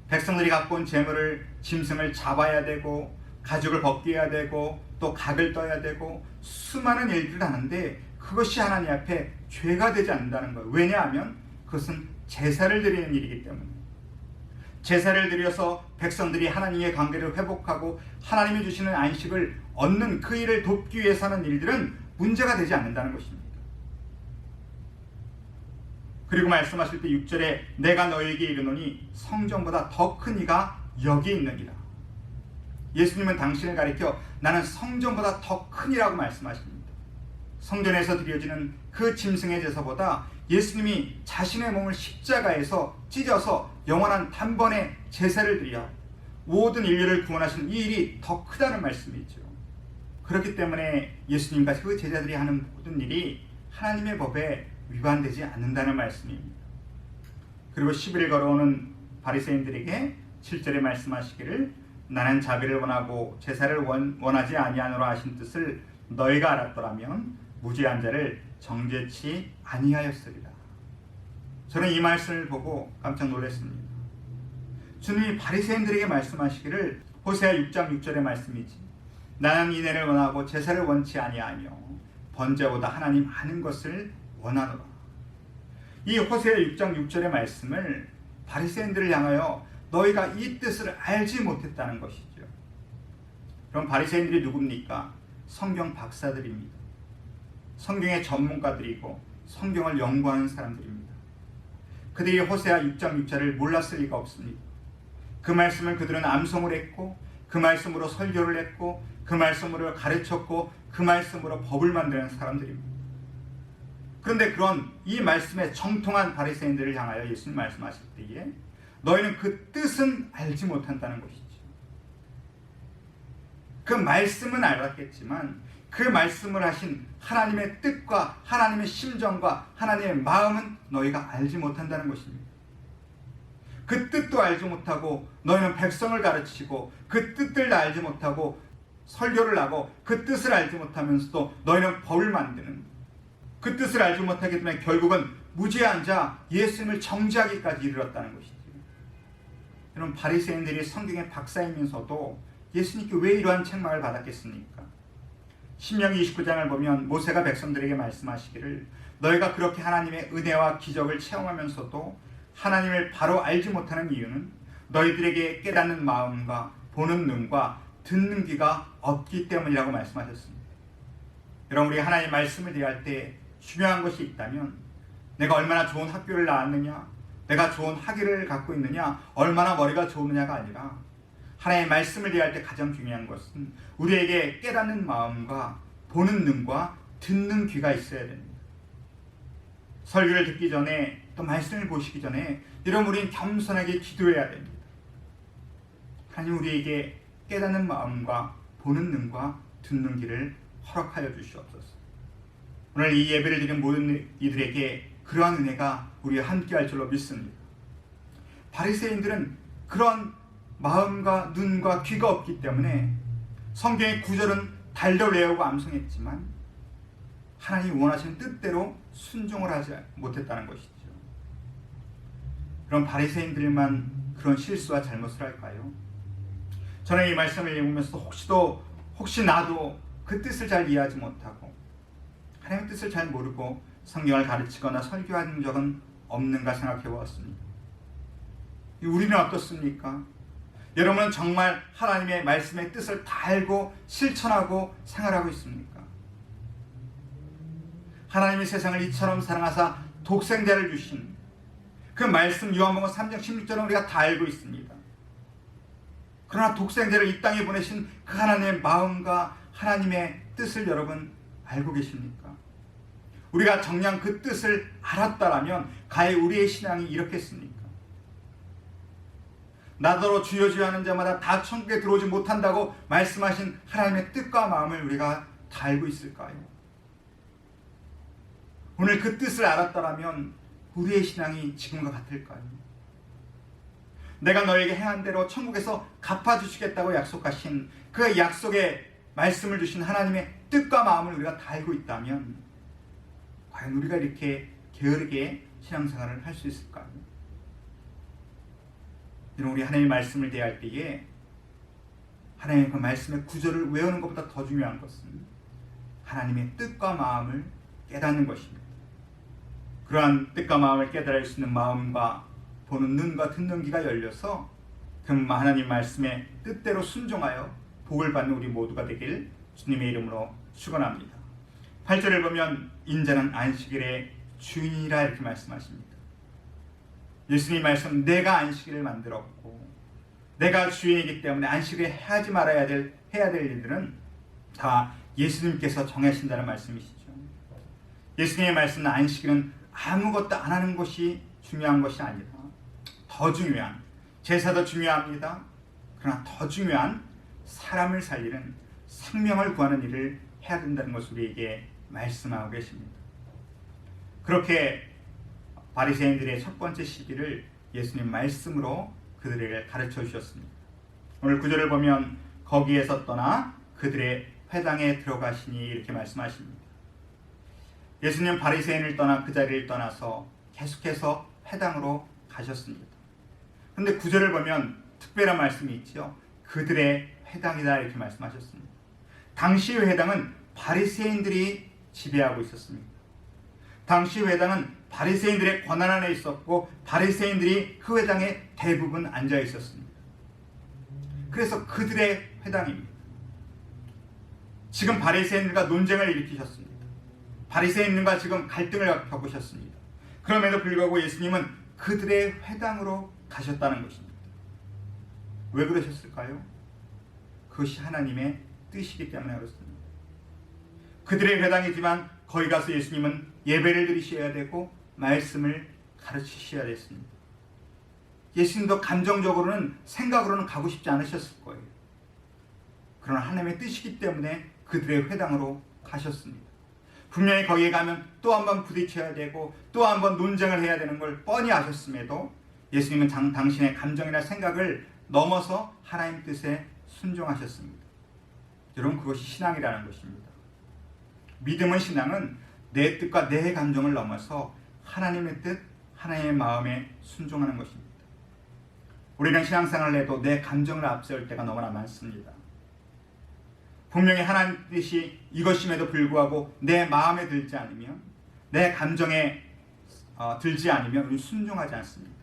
백성들이 갖고 온 재물을 짐승을 잡아야 되고 가죽을 벗겨야 되고 또 각을 떠야 되고 수많은 일들을 하는데 그것이 하나님 앞에 죄가 되지 않는다는 거예요. 왜냐하면 그것은 제사를 드리는 일이기 때문에. 제사를 드려서 백성들이 하나님의 관계를 회복하고 하나님이 주시는 안식을 얻는 그 일을 돕기 위해서 하는 일들은 문제가 되지 않는다는 것입니다. 그리고 말씀하실 때 6절에 내가 너에게 이르노니 성전보다 더 큰 이가 여기 있느니라. 예수님은 당신을 가리켜 나는 성전보다 더 큰 이라고 말씀하십니다. 성전에서 드려지는 그 짐승의 제사보다 예수님이 자신의 몸을 십자가에서 찢어서 영원한 단번에 제사를 드려 모든 인류를 구원하시는 이 일이 더 크다는 말씀이죠. 그렇기 때문에 예수님과 그 제자들이 하는 모든 일이 하나님의 법에 위반되지 않는다는 말씀입니다. 그리고 시비를 걸어오는 바리새인들에게 7절에 말씀하시기를 나는 자비를 원하고 제사를 원하지 아니하노라 하신 뜻을 너희가 알았더라면 무죄한 자를 정죄치 아니하였으리라. 저는 이 말씀을 보고 깜짝 놀랐습니다. 주님이 바리새인들에게 말씀하시기를 호세아 6장 6절의 말씀이지 나는 인애를 원하고 제사를 원치 아니하며 번제보다 하나님 아는 것을 원하노라. 이 호세아 6장 6절의 말씀을 바리새인들을 향하여 너희가 이 뜻을 알지 못했다는 것이죠. 그럼 바리새인들이 누굽니까? 성경 박사들입니다. 성경의 전문가들이고 성경을 연구하는 사람들입니다. 그들이 호세아 6장 6절을 몰랐을 리가 없습니다. 그 말씀을 그들은 암송을 했고 그 말씀으로 설교를 했고 그 말씀으로 가르쳤고 그 말씀으로 법을 만드는 사람들입니다. 그런데 그런 이 말씀에 정통한 바리새인들을 향하여 예수님 말씀하실 때에 너희는 그 뜻은 알지 못한다는 것이죠. 그 말씀은 알았겠지만 그 말씀을 하신 하나님의 뜻과 하나님의 심정과 하나님의 마음은 너희가 알지 못한다는 것입니다. 그 뜻도 알지 못하고 너희는 백성을 가르치고 그 뜻들도 알지 못하고 설교를 하고 그 뜻을 알지 못하면서도 너희는 법을 만드는 그 뜻을 알지 못하기 때문에 결국은 무죄한 자 예수님을 정죄하기까지 이르렀다는 것이죠. 여러분 바리새인들이 성경의 박사이면서도 예수님께 왜 이러한 책망을 받았겠습니까? 신명기 29장을 보면 모세가 백성들에게 말씀하시기를 너희가 그렇게 하나님의 은혜와 기적을 체험하면서도 하나님을 바로 알지 못하는 이유는 너희들에게 깨닫는 마음과 보는 눈과 듣는 귀가 없기 때문이라고 말씀하셨습니다. 여러분 우리 하나님의 말씀을 대할 때 중요한 것이 있다면 내가 얼마나 좋은 학교를 나왔느냐, 내가 좋은 학위를 갖고 있느냐, 얼마나 머리가 좋으느냐가 아니라 하나님의 말씀을 대할 때 가장 중요한 것은 우리에게 깨닫는 마음과 보는 눈과 듣는 귀가 있어야 됩니다. 설교를 듣기 전에 또 말씀을 보시기 전에 여러분 우리는 겸손하게 기도해야 됩니다. 하나님 우리에게 깨닫는 마음과 보는 눈과 듣는 귀를 허락하여 주시옵소서. 오늘 이 예배를 드린 모든 이들에게 그러한 은혜가 우리와 함께할 줄로 믿습니다. 바리새인들은 그런 마음과 눈과 귀가 없기 때문에 성경의 구절은 달려 외우고 암송했지만 하나님이 원하시는 뜻대로 순종을 하지 못했다는 것이죠. 그럼 바리새인들만 그런 실수와 잘못을 할까요? 저는 이 말씀을 읽으면서 혹시 나도 그 뜻을 잘 이해하지 못하고 하나님의 뜻을 잘 모르고 성경을 가르치거나 설교한 적은 없는가 생각해 보았습니다. 우리는 어떻습니까? 여러분은 정말 하나님의 말씀의 뜻을 다 알고 실천하고 생활하고 있습니까? 하나님이 세상을 이처럼 사랑하사 독생자를 주신 그 말씀 요한복음 3장 16절은 우리가 다 알고 있습니다. 그러나 독생자를 이 땅에 보내신 그 하나님의 마음과 하나님의 뜻을 여러분 알고 계십니까? 우리가 정녕 그 뜻을 알았다라면 과연 우리의 신앙이 이렇겠습니까? 나더러 주여 주여 하는 자마다 다 천국에 들어오지 못한다고 말씀하신 하나님의 뜻과 마음을 우리가 다 알고 있을까요? 오늘 그 뜻을 알았다라면 우리의 신앙이 지금과 같을까요? 내가 너에게 행한 대로 천국에서 갚아주시겠다고 약속하신 그 약속의 말씀을 주신 하나님의 뜻과 마음을 우리가 다 알고 있다면 과연 우리가 이렇게 게으르게 신앙생활을 할 수 있을까요? 이런 우리 하나님의 말씀을 대할 때에 하나님의 그 말씀의 구절을 외우는 것보다 더 중요한 것은 하나님의 뜻과 마음을 깨닫는 것입니다. 그러한 뜻과 마음을 깨달을 수 있는 마음과 보는 눈과 듣는 귀가 열려서 그 하나님 말씀의 뜻대로 순종하여 복을 받는 우리 모두가 되길 주님의 이름으로 축원합니다. 8절을 보면 인자는 안식일의 주인이라 이렇게 말씀하십니다. 예수님 말씀, 내가 안식일을 만들었고 내가 주인이기 때문에 안식일에 해야 될 일들은 다 예수님께서 정하신다는 말씀이시죠. 예수님의 말씀은 안식일은 아무것도 안 하는 것이 중요한 것이 아니라 더 중요한, 제사도 중요합니다. 그러나 더 중요한 사람을 살리는, 생명을 구하는 일을 해야 된다는 것을 우리에게 말씀하고 계십니다. 그렇게 바리새인들의 첫 번째 시기를 예수님 말씀으로 그들에게 가르쳐 주셨습니다. 오늘 9절을 보면 거기에서 떠나 그들의 회당에 들어가시니 이렇게 말씀하십니다. 예수님 바리새인을 떠나 그 자리를 떠나서 계속해서 회당으로 가셨습니다. 그런데 9절을 보면 특별한 말씀이 있죠. 그들의 회당이다 이렇게 말씀하셨습니다. 당시의 회당은 바리새인들이 지배하고 있었습니다. 당시 회당은 바리새인들의 권한 안에 있었고 바리새인들이 그 회당에 대부분 앉아 있었습니다. 그래서 그들의 회당입니다. 지금 바리새인들과 논쟁을 일으키셨습니다. 바리새인들과 지금 갈등을 겪으셨습니다. 그럼에도 불구하고 예수님은 그들의 회당으로 가셨다는 것입니다. 왜 그러셨을까요? 그것이 하나님의 뜻이기 때문에 그렇습니다. 그들의 회당이지만 거기 가서 예수님은 예배를 드리셔야 되고 말씀을 가르치셔야 됐습니다. 예수님도 감정적으로는, 생각으로는 가고 싶지 않으셨을 거예요. 그러나 하나님의 뜻이기 때문에 그들의 회당으로 가셨습니다. 분명히 거기에 가면 또 한 번 부딪혀야 되고 또 한 번 논쟁을 해야 되는 걸 뻔히 아셨음에도 예수님은 당신의 감정이나 생각을 넘어서 하나님 뜻에 순종하셨습니다. 여러분, 그것이 신앙이라는 것입니다. 믿음의 신앙은 내 뜻과 내 감정을 넘어서 하나님의 뜻, 하나님의 마음에 순종하는 것입니다. 우리는 신앙생활을 해도 내 감정을 앞세울 때가 너무나 많습니다. 분명히 하나님 뜻이 이것임에도 불구하고 내 마음에 들지 않으면, 내 감정에 들지 않으면 우리는 순종하지 않습니다.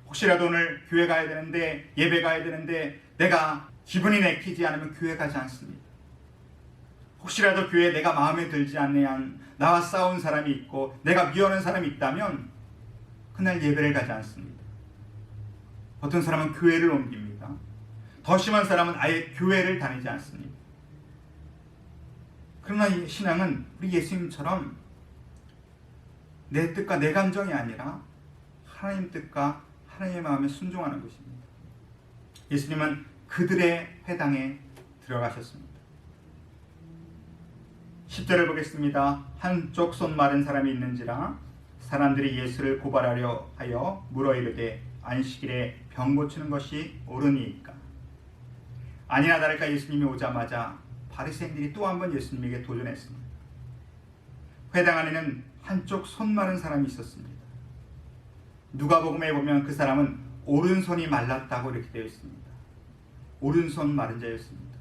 혹시라도 오늘 교회 가야 되는데, 예배 가야 되는데 내가 기분이 내키지 않으면 교회 가지 않습니다. 혹시라도 교회에 내가 마음에 들지 않는 나와 싸운 사람이 있고 내가 미워하는 사람이 있다면 그날 예배를 가지 않습니다. 어떤 사람은 교회를 옮깁니다. 더 심한 사람은 아예 교회를 다니지 않습니다. 그러나 이 신앙은 우리 예수님처럼 내 뜻과 내 감정이 아니라 하나님 뜻과 하나님의 마음에 순종하는 것입니다. 예수님은 그들의 회당에 들어가셨습니다. 10절을 보겠습니다. 한쪽 손 마른 사람이 있는지라 사람들이 예수를 고발하려 하여 물어 이르되 안식일에 병 고치는 것이 옳으니이까. 아니나 다를까 예수님이 오자마자 바리새인들이 또 한 번 예수님에게 도전했습니다. 회당 안에는 한쪽 손 마른 사람이 있었습니다. 누가복음에 보면 그 사람은 오른손이 말랐다고 이렇게 되어 있습니다. 오른손 마른 자였습니다.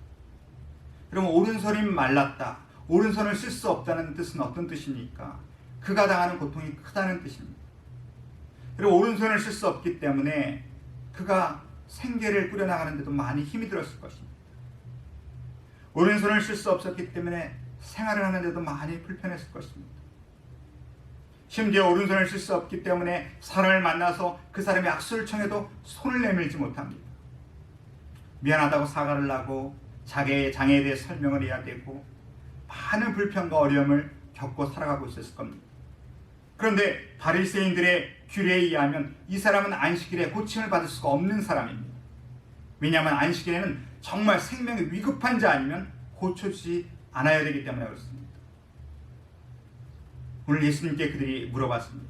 그럼 오른손이 말랐다, 오른손을 쓸 수 없다는 뜻은 어떤 뜻입니까? 그가 당하는 고통이 크다는 뜻입니다. 그리고 오른손을 쓸 수 없기 때문에 그가 생계를 꾸려나가는 데도 많이 힘이 들었을 것입니다. 오른손을 쓸 수 없었기 때문에 생활을 하는 데도 많이 불편했을 것입니다. 심지어 오른손을 쓸 수 없기 때문에 사람을 만나서 그 사람이 악수를 청해도 손을 내밀지 못합니다. 미안하다고 사과를 하고 자기의 장애에 대해 설명을 해야 되고 많은 불편과 어려움을 겪고 살아가고 있었을 겁니다. 그런데 바리새인들의 규례에 의하면 이 사람은 안식일에 고침을 받을 수가 없는 사람입니다. 왜냐하면 안식일에는 정말 생명이 위급한 자 아니면 고쳐주지 않아야 되기 때문에 그렇습니다. 오늘 예수님께 그들이 물어봤습니다.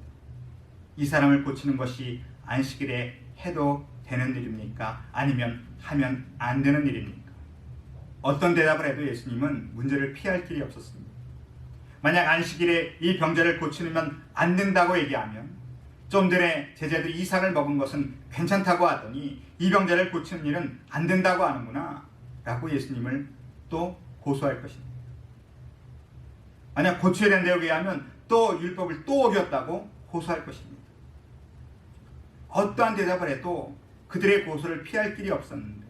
이 사람을 고치는 것이 안식일에 해도 되는 일입니까? 아니면 하면 안 되는 일입니까? 어떤 대답을 해도 예수님은 문제를 피할 길이 없었습니다. 만약 안식일에 이 병자를 고치면 안 된다고 얘기하면 좀 전에 제자들이 이삭을 먹은 것은 괜찮다고 하더니 이 병자를 고치는 일은 안 된다고 하는구나 라고 예수님을 또 고소할 것입니다. 만약 고쳐야 된다고 얘기하면 또 율법을 또 어겼다고 고소할 것입니다. 어떠한 대답을 해도 그들의 고소를 피할 길이 없었는데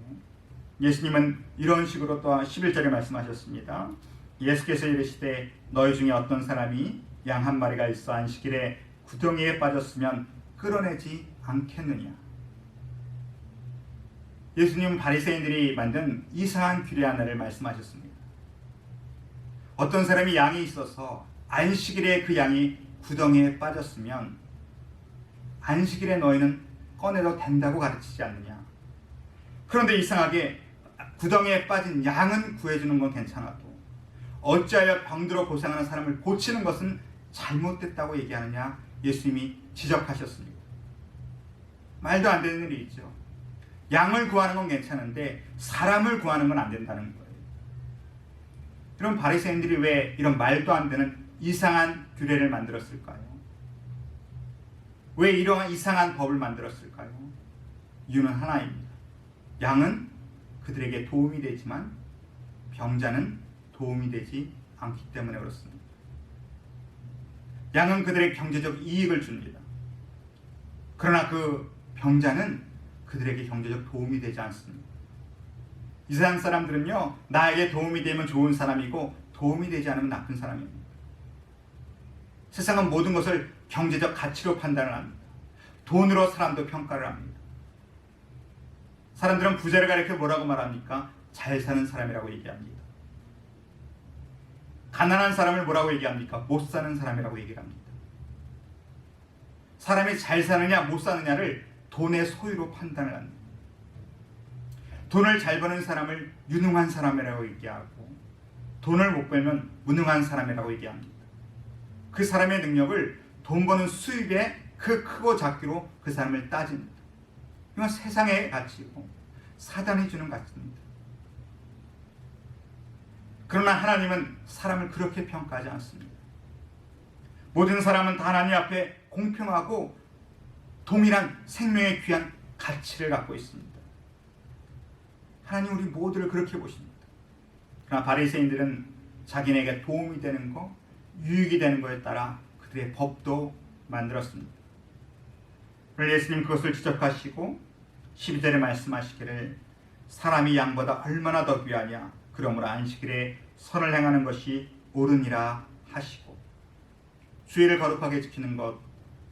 예수님은 이런 식으로 또 11절에 말씀하셨습니다. 예수께서 이르시되 너희 중에 어떤 사람이 양 한 마리가 있어 안식일에 구덩이에 빠졌으면 끌어내지 않겠느냐. 예수님은 바리새인들이 만든 이상한 규례 하나를 말씀하셨습니다. 어떤 사람이 양이 있어서 안식일에 그 양이 구덩이에 빠졌으면 안식일에 너희는 꺼내도 된다고 가르치지 않느냐. 그런데 이상하게 구덩이에 빠진 양은 구해주는 건 괜찮아도 어찌하여 병들어 고생하는 사람을 고치는 것은 잘못됐다고 얘기하느냐 예수님이 지적하셨습니다. 말도 안 되는 일이죠. 양을 구하는 건 괜찮은데 사람을 구하는 건 안 된다는 거예요. 이런 바리새인들이 왜 이런 말도 안 되는 이상한 규례를 만들었을까요? 왜 이러한 이상한 법을 만들었을까요? 이유는 하나입니다. 양은 그들에게 도움이 되지만 병자는 도움이 되지 않기 때문에 그렇습니다. 양은 그들의 경제적 이익을 줍니다. 그러나 그 병자는 그들에게 경제적 도움이 되지 않습니다. 이 세상 사람들은요, 나에게 도움이 되면 좋은 사람이고 도움이 되지 않으면 나쁜 사람입니다. 세상은 모든 것을 경제적 가치로 판단을 합니다. 돈으로 사람도 평가를 합니다. 사람들은 부자를 가리켜 뭐라고 말합니까? 잘 사는 사람이라고 얘기합니다. 가난한 사람을 뭐라고 얘기합니까? 못 사는 사람이라고 얘기를 합니다. 사람이 잘 사느냐 못 사느냐를 돈의 소유로 판단을 합니다. 돈을 잘 버는 사람을 유능한 사람이라고 얘기하고 돈을 못 벌면 무능한 사람이라고 얘기합니다. 그 사람의 능력을 돈 버는 수입의 그 크고 작기로 그 사람을 따집니다. 이건 세상의 가치고 사단이 주는 가치입니다. 그러나 하나님은 사람을 그렇게 평가하지 않습니다. 모든 사람은 다 하나님 앞에 공평하고 동일한 생명의 귀한 가치를 갖고 있습니다. 하나님 우리 모두를 그렇게 보십니다. 그러나 바리새인들은 자기네에게 도움이 되는 것, 유익이 되는 것에 따라 그들의 법도 만들었습니다. 오늘 예수님 그것을 지적하시고 12절에 말씀하시기를 사람이 양보다 얼마나 더 귀하냐. 그러므로 안식일에 선을 행하는 것이 옳으니라 하시고 주의를 거룩하게 지키는 것,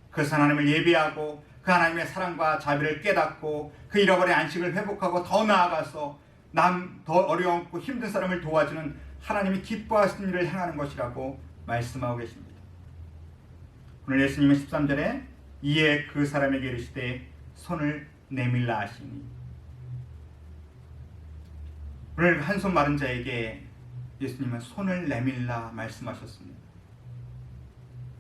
그래서 하나님을 예배하고 그 하나님의 사랑과 자비를 깨닫고 그 잃어버린 안식을 회복하고 더 나아가서 더 어려웠고 힘든 사람을 도와주는 하나님이 기뻐하시는 일을 행하는 것이라고 말씀하고 계십니다. 오늘 예수님은 13절에 이에 그 사람에게 이르시되 손을 내밀라 하시니, 오늘 한 손 마른 자에게 예수님은 손을 내밀라 말씀하셨습니다.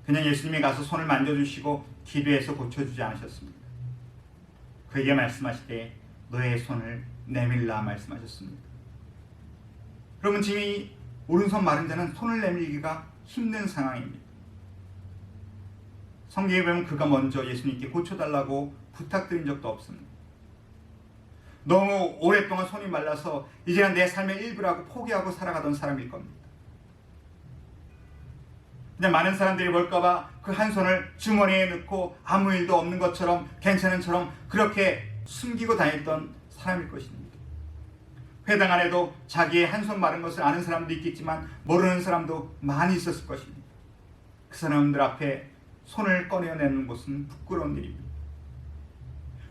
그냥 예수님이 가서 손을 만져주시고 기도해서 고쳐주지 않으셨습니다. 그에게 말씀하시되 너의 손을 내밀라 말씀하셨습니다. 그러면 지금 이 오른손 마른 자는 손을 내밀기가 힘든 상황입니다. 성경에 보면 그가 먼저 예수님께 고쳐달라고 부탁드린 적도 없습니다. 너무 오랫동안 손이 말라서 이제는 내 삶의 일부라고 포기하고 살아가던 사람일 겁니다. 근데 많은 사람들이 볼까봐 그 한 손을 주머니에 넣고 아무 일도 없는 것처럼 괜찮은 처럼 그렇게 숨기고 다녔던 사람일 것입니다. 회당 안에도 자기의 한 손 마른 것을 아는 사람도 있겠지만 모르는 사람도 많이 있었을 것입니다. 그 사람들 앞에 손을 꺼내어내는 것은 부끄러운 일입니다.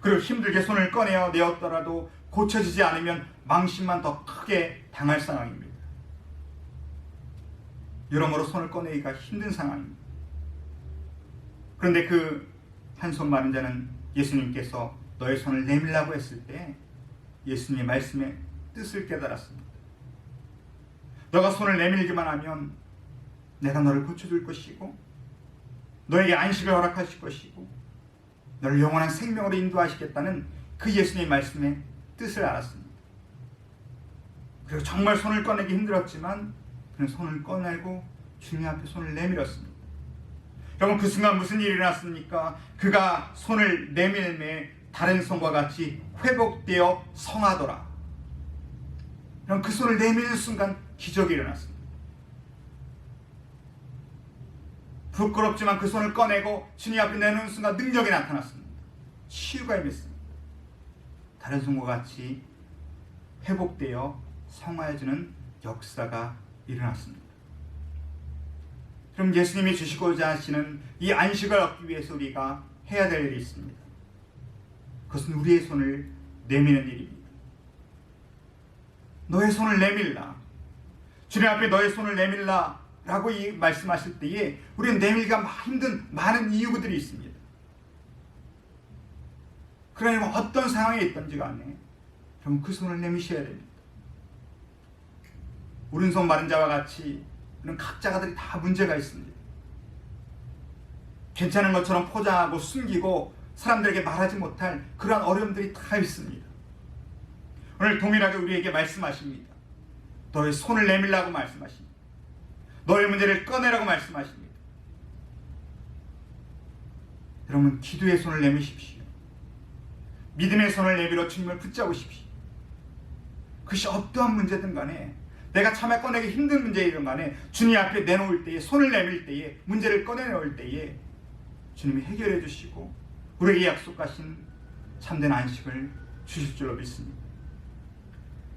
그리고 힘들게 손을 꺼내어내었더라도 고쳐지지 않으면 망신만 더 크게 당할 상황입니다. 여러모로 손을 꺼내기가 힘든 상황입니다. 그런데 그 한 손 마른 자는 예수님께서 너의 손을 내밀라고 했을 때 예수님의 말씀의 뜻을 깨달았습니다. 너가 손을 내밀기만 하면 내가 너를 고쳐줄 것이고 너에게 안식을 허락하실 것이고 너를 영원한 생명으로 인도하시겠다는 그 예수님의 말씀의 뜻을 알았습니다. 그리고 정말 손을 꺼내기 힘들었지만 그는 손을 꺼내고 주님 앞에 손을 내밀었습니다. 여러분, 그 순간 무슨 일이 일어났습니까? 그가 손을 내밀매 다른 손과 같이 회복되어 성하더라. 여러분, 그 손을 내미는 순간 기적이 일어났습니다. 부끄럽지만 그 손을 꺼내고 주님 앞에 내놓는 순간 능력이 나타났습니다. 치유가 임했습니다. 다른 손과 같이 회복되어 성화해주는 역사가 일어났습니다. 그럼 예수님이 주시고자 하시는 이 안식을 얻기 위해서 우리가 해야 될 일이 있습니다. 그것은 우리의 손을 내미는 일입니다. 너의 손을 내밀라. 주님 앞에 너의 손을 내밀라 라고 말씀하실 때에 우리는 내밀기가 힘든 많은 이유들이 있습니다. 그러나 어떤 상황에 있든지 간에 그럼 그 손을 내미셔야 됩니다. 오른손 마른 자와 같이 이런 각자가들이 다 문제가 있습니다. 괜찮은 것처럼 포장하고 숨기고 사람들에게 말하지 못할 그러한 어려움들이 다 있습니다. 오늘 동일하게 우리에게 말씀하십니다. 너의 손을 내밀라고 말씀하십니다. 너의 문제를 꺼내라고 말씀하십니다. 여러분, 기도의 손을 내미십시오. 믿음의 손을 내밀어 주님을 붙잡으십시오. 그것이 어떠한 문제든 간에 내가 참아 꺼내기 힘든 문제이든 간에 주님 앞에 내놓을 때에, 손을 내밀 때에, 문제를 꺼내놓을 때에 주님이 해결해 주시고 우리에게 약속하신 참된 안식을 주실 줄로 믿습니다.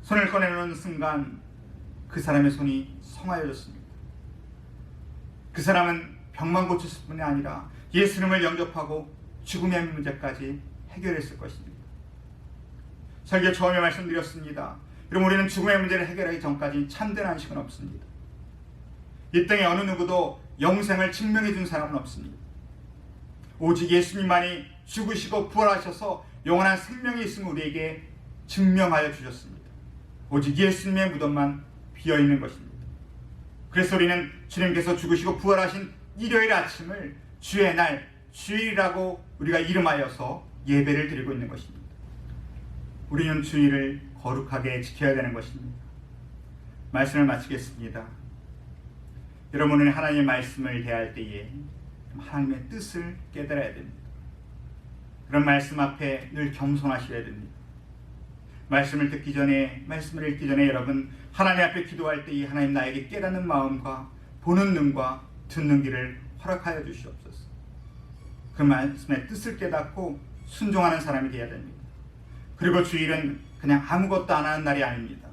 손을 꺼내놓는 순간 그 사람의 손이 성하여졌습니다. 그 사람은 병만 고쳤을 뿐이 아니라 예수님을 영접하고 죽음의 문제까지 해결했을 것입니다. 설교 처음에 말씀드렸습니다. 여러분, 우리는 죽음의 문제를 해결하기 전까지 참된 안식은 없습니다. 이 땅에 어느 누구도 영생을 증명해 준 사람은 없습니다. 오직 예수님만이 죽으시고 부활하셔서 영원한 생명이 있음을 우리에게 증명하여 주셨습니다. 오직 예수님의 무덤만 비어있는 것입니다. 그래서 우리는 주님께서 죽으시고 부활하신 일요일 아침을 주의 날, 주일이라고 우리가 이름하여서 예배를 드리고 있는 것입니다. 우리는 주일을 거룩하게 지켜야 되는 것입니다. 말씀을 마치겠습니다. 여러분은 하나님의 말씀을 대할 때에 하나님의 뜻을 깨달아야 됩니다. 그런 말씀 앞에 늘 겸손하셔야 됩니다. 말씀을 듣기 전에, 말씀을 읽기 전에 여러분 하나님 앞에 기도할 때에 하나님 나에게 깨닫는 마음과 보는 눈과 듣는 귀를 허락하여 주시옵소서. 그 말씀의 뜻을 깨닫고 순종하는 사람이 되어야 됩니다. 그리고 주일은 그냥 아무것도 안 하는 날이 아닙니다.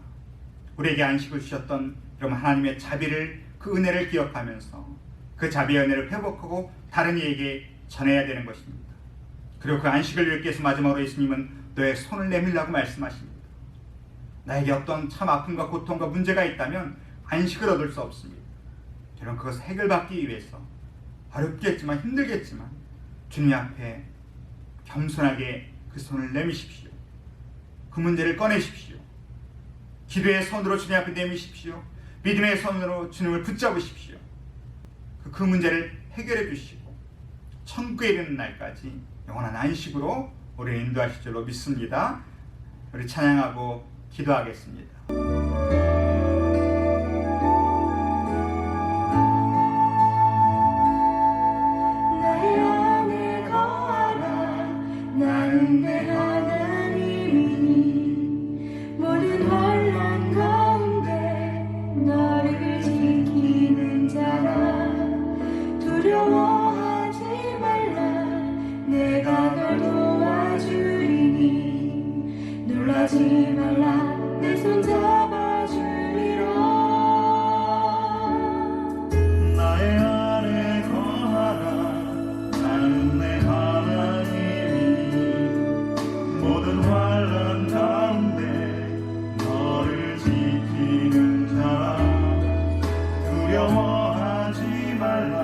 우리에게 안식을 주셨던 여러분 하나님의 자비를, 그 은혜를 기억하면서 그 자비의 은혜를 회복하고 다른 이에게 전해야 되는 것입니다. 그리고 그 안식을 위해 위해서 마지막으로 예수님은 너의 손을 내밀라고 말씀하십니다. 나에게 어떤 참 아픔과 고통과 문제가 있다면 안식을 얻을 수 없습니다. 저는 그것을 해결받기 위해서 어렵겠지만 힘들겠지만 주님 앞에 겸손하게 그 손을 내미십시오. 그 문제를 꺼내십시오. 기도의 손으로 주님 앞에 내미십시오. 믿음의 손으로 주님을 붙잡으십시오. 그 문제를 해결해 주시고 천국에 이르는 날까지 영원한 안식으로 우리를 인도하실 줄로 믿습니다. 우리 찬양하고 기도하겠습니다. 나의 안에 거하라. 나는 내 하나님이니 모든 환난 가운데 너를 지키는 자라. 두려워하지 말라. 내가 널 도와주리니 놀라지 말라. 내 손 잡아 두려워하지 말라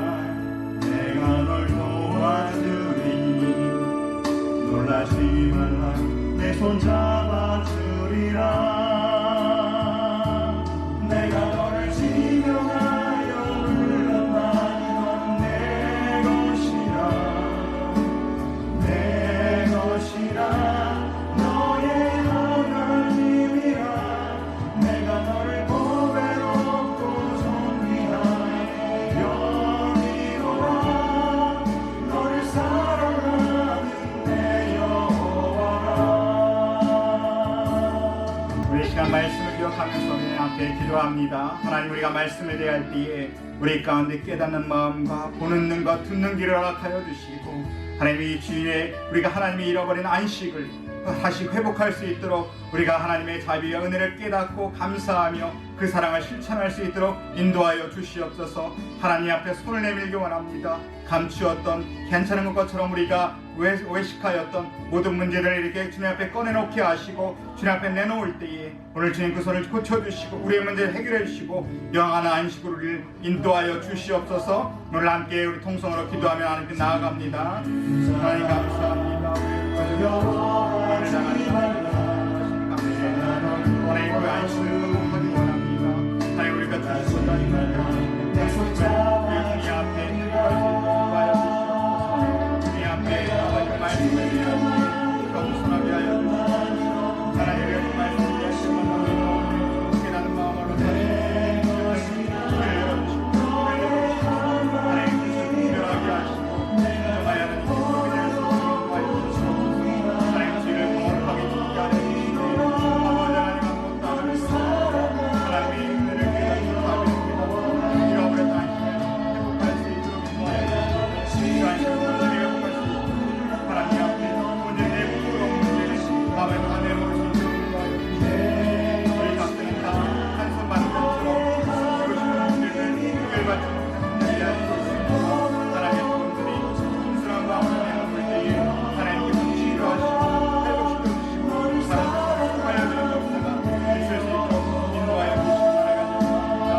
내가 널 도와주리니 놀라지 말라 내 손 잡아주리라 내가 너를 지명하여 불렀나니 너는 내 것이라 내 것이라 너의 하나님이라 내가 너를 보배롭고 존귀하여 여기노라 너를 사랑하는 내 여호와라. 우리 시간 말씀을 기억하면서 내 앞에 기도합니다. 하나님 우리가 말씀을 대할 때에 우리 가운데 깨닫는 마음과 보는 눈과 듣는 귀를 허락하여 주시고 하나님이 주인의 우리가 하나님이 잃어버린 안식을 다시 회복할 수 있도록 우리가 하나님의 자비와 은혜를 깨닫고 감사하며 그 사랑을 실천할 수 있도록 인도하여 주시옵소서. 하나님 앞에 손을 내밀기 원합니다. 감추었던 괜찮은 것처럼 우리가 외식하였던 모든 문제를 이렇게 주님 앞에 꺼내놓게 하시고 주님 앞에 내놓을 때에 오늘 주님 그 손을 고쳐주시고 우리의 문제를 해결해 주시고 영원한 안식으로 우리를 인도하여 주시옵소서. 오늘 함께 우리 통성으로 기도하며 하나님께 나아갑니다. 하나님 감사합니다. 오늘 나가는 하나님 그 안식을 하기 원합니다. 하나님 우리가 주시옵소서. 우리 앞에 인도하여 주시옵소서. 우리 앞에 아버지 말씀을 위하여 겸손하게 하여 주시옵소서. 하나님의 말씀을 위하여 깨닫는 마음으로 하나님의 뜻을 열어주시고 하나님의 뜻을 분별하게 하시고 정하여 하는 기쁨을 인도하여 주시옵소서. 하나님의 죄를 거룩하게 지키게 하여 주시고 아버지 하나님 아무것도 안 하시고 하나님의 은혜를 깨닫고 자비를 잃어버렸다 하시면 회복할 수 있도록 인도하여 주시고 그 안식을 온전히 회복할 수 있도록 하나님 앞에 문제 내 부끄러운 문제를 마음에 다 내놓을 수 있도록 인도하여 주시고 우리 각자는 다 한손 받는 것처럼 지고 싶은 문제를 해결받지 못하는 자리에 앉아있습니다. 하나님의 분들이 순수한 마음으로 내놓을 때에 하나님께서 치유하시고 회복시켜주시고 하나님께서 하여주는 역사가 있을 수 있도록 인도하여 주시기 바라겠습니다.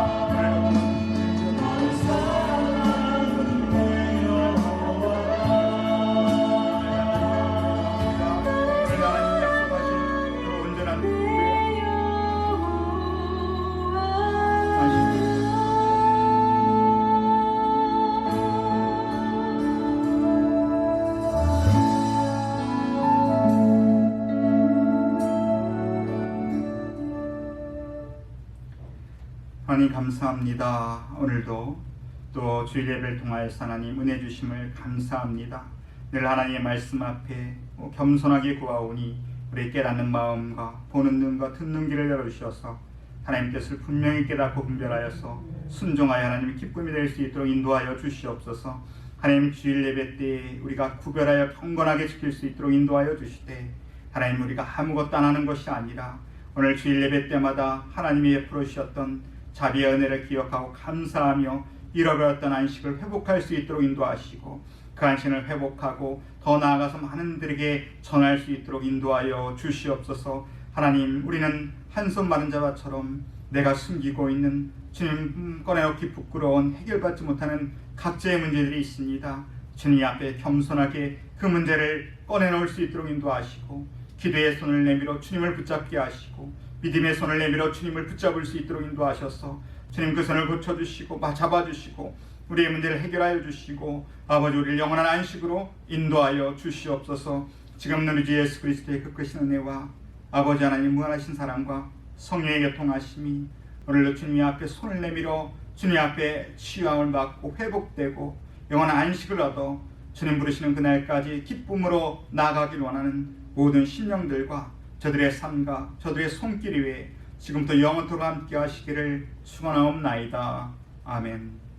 오늘 하나님 약속하신 그 온전한 안식 하나님 감사합니다. 오늘도 또 주일 예배를 통하여서 하나님 은혜 주심을 감사합니다. 늘 하나님의 말씀 앞에 겸손하게 구하오니 우리 깨닫는 마음과 보는 눈과 듣는 귀를 열어주셔서 하나님 뜻을 분명히 깨닫고 분별하여서 순종하여 하나님의 기쁨이 될 수 있도록 인도하여 주시옵소서. 하나님 주일 예배 때 우리가 구별하여 경건하게 지킬 수 있도록 인도하여 주시되 하나님 우리가 아무것도 안 하는 것이 아니라 오늘 주일 예배 때마다 하나님이 베풀어 주셨던 자비의 은혜를 기억하고 감사하며 잃어버렸던 안식을 회복할 수 있도록 인도하시고 그 안식을 회복하고 더 나아가서 많은 이들에게 전할 수 있도록 인도하여 주시옵소서. 하나님 우리는 한손 마른 자와처럼 내가 숨기고 있는 주님 꺼내놓기 부끄러운 해결받지 못하는 각자의 문제들이 있습니다. 주님 앞에 겸손하게 그 문제를 꺼내놓을 수 있도록 인도하시고 기도의 손을 내밀어 주님을 붙잡게 하시고 믿음의 손을 내밀어 주님을 붙잡을 수 있도록 인도하셔서 주님 그 손을 고쳐주시고 잡아주시고 우리의 문제를 해결하여 주시고 아버지 우리를 영원한 안식으로 인도하여 주시옵소서. 지금 우리 주 예수 그리스도의 그 크신 은혜와 아버지 하나님 무한하신 사랑과 성령의 교통하심이 오늘도 주님 앞에 손을 내밀어 주님 앞에 치유함을 받고 회복되고 영원한 안식을 얻어 주님 부르시는 그날까지 기쁨으로 나아가길 원하는 모든 심령들과 저들의 삶과 저들의 손길 위에 지금부터 영원토록 함께 하시기를 축원하옵나이다. 아멘.